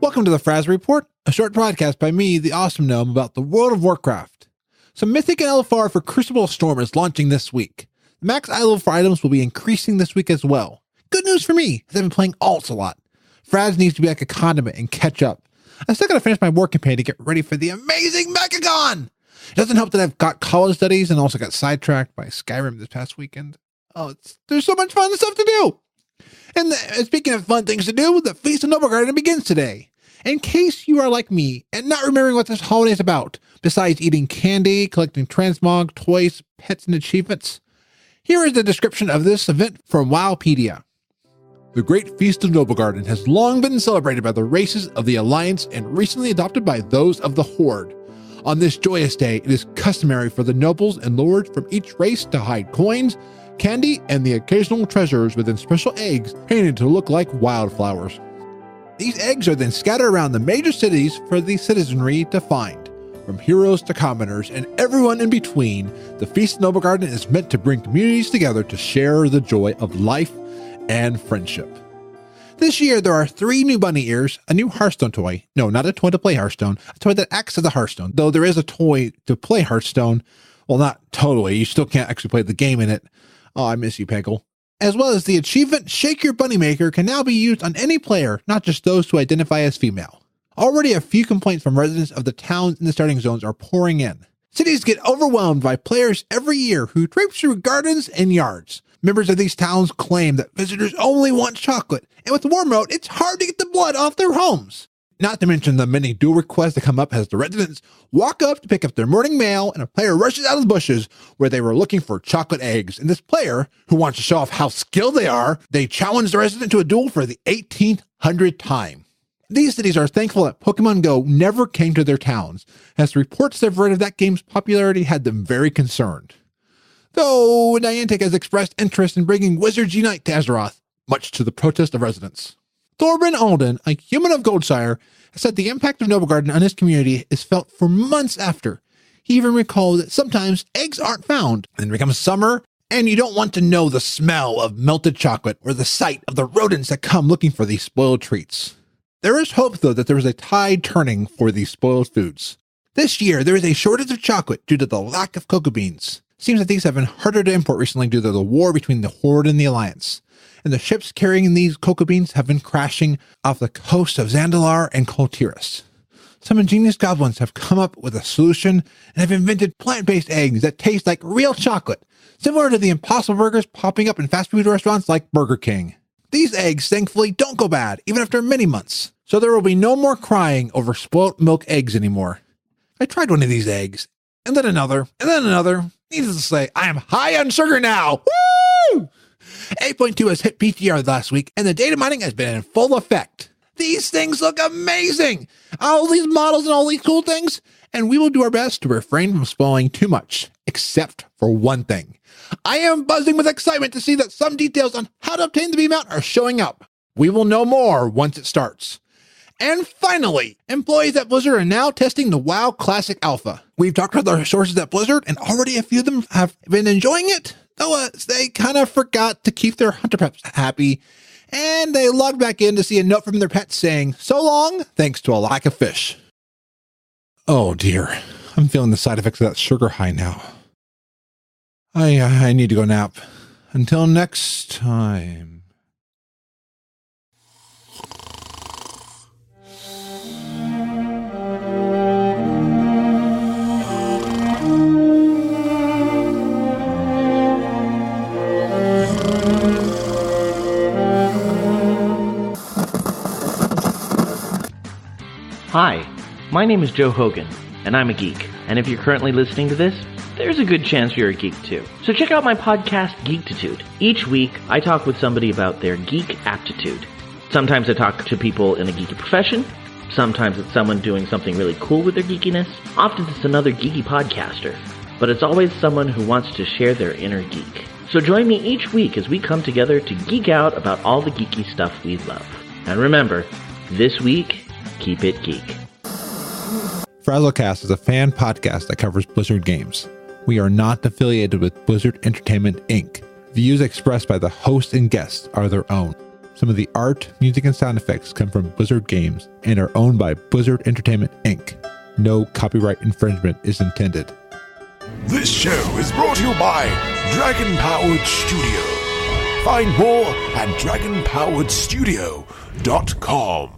Welcome to the Fraz Report, a short podcast by me, the Awesome Gnome, about the World of Warcraft. Some Mythic and LFR for Crucible Storm is launching this week. The max level for items will be increasing this week as well. Good news for me, because I've been playing alts a lot. Fraz needs to be like a condiment and catch up. I still gotta finish my war campaign to get ready for the amazing Mechagon! It doesn't help that I've got college studies and also got sidetracked by Skyrim this past weekend. Oh, there's so much fun stuff to do! And speaking of fun things to do, the Feast of Noblegarden begins today. In case you are like me and not remembering what this holiday is about, besides eating candy, collecting transmog, toys, pets, and achievements, here is the description of this event from Wowpedia. The Great Feast of Noblegarden has long been celebrated by the races of the Alliance and recently adopted by those of the Horde. On this joyous day, it is customary for the nobles and lords from each race to hide coins, candy, and the occasional treasures within special eggs painted to look like wildflowers. These eggs are then scattered around the major cities for the citizenry to find. From heroes to commoners and everyone in between, the Feast of Noblegarden is meant to bring communities together to share the joy of life and friendship. This year, there are 3 new bunny ears, a new Hearthstone toy. No, not a toy to play Hearthstone, a toy that acts as a Hearthstone. Though there is a toy to play Hearthstone. Well, not totally. You still can't actually play the game in it. Oh, I miss you, Peggle. As well as the achievement Shake Your Bunny Maker can now be used on any player, not just those who identify as female. Already a few complaints from residents of the towns in the starting zones are pouring in. Cities get overwhelmed by players every year who traipse through gardens and yards. Members of these towns claim that visitors only want chocolate, and with war mode, it's hard to get the blood off their homes. Not to mention the many duel requests that come up as the residents walk up to pick up their morning mail and a player rushes out of the bushes where they were looking for chocolate eggs. And this player, who wants to show off how skilled they are, they challenge the resident to a duel for the 1800th time. These cities are thankful that Pokemon Go never came to their towns, as the reports they've read of that game's popularity had them very concerned. Though Niantic has expressed interest in bringing Wizards Unite to Azeroth, much to the protest of residents. Thorben Alden, a human of Goldshire, has said the impact of Noblegarden on his community is felt for months after. He even recalled that sometimes eggs aren't found, and then becomes summer, and you don't want to know the smell of melted chocolate or the sight of the rodents that come looking for these spoiled treats. There is hope, though, that there is a tide turning for these spoiled foods. This year, there is a shortage of chocolate due to the lack of cocoa beans. Seems that these have been harder to import recently due to the war between the Horde and the Alliance. And the ships carrying these cocoa beans have been crashing off the coast of Zandalar and Koltiris. Some ingenious goblins have come up with a solution and have invented plant-based eggs that taste like real chocolate, similar to the Impossible Burgers popping up in fast food restaurants like Burger King. These eggs, thankfully, don't go bad, even after many months, so there will be no more crying over spoiled milk eggs anymore. I tried one of these eggs, and then another, and then another. Needless to say, I am high on sugar now! Woo! 8.2 has hit PTR last week, and the data mining has been in full effect. These things look amazing! All these models and all these cool things, and we will do our best to refrain from spoiling too much, except for one thing. I am buzzing with excitement to see that some details on how to obtain the V-mount are showing up. We will know more once it starts. And finally, employees at Blizzard are now testing the WoW Classic Alpha. We've talked with our sources at Blizzard, and already a few of them have been enjoying it, though they kind of forgot to keep their hunter pets happy, and they logged back in to see a note from their pets saying, "So long, thanks to a lack of fish." Oh dear, I'm feeling the side effects of that sugar high now. I need to go nap. Until next time. Hi, my name is Joe Hogan, and I'm a geek. And if you're currently listening to this, there's a good chance you're a geek too. So check out my podcast, Geektitude. Each week, I talk with somebody about their geek aptitude. Sometimes I talk to people in a geeky profession. Sometimes it's someone doing something really cool with their geekiness. Often it's another geeky podcaster. But it's always someone who wants to share their inner geek. So join me each week as we come together to geek out about all the geeky stuff we love. And remember, this week, keep it geek. FrazlCast is a fan podcast that covers Blizzard games. We are not affiliated with Blizzard Entertainment, Inc. Views expressed by the host and guests are their own. Some of the art, music, and sound effects come from Blizzard games and are owned by Blizzard Entertainment, Inc. No copyright infringement is intended. This show is brought to you by Dragon Powered Studio. Find more at dragonpoweredstudio.com.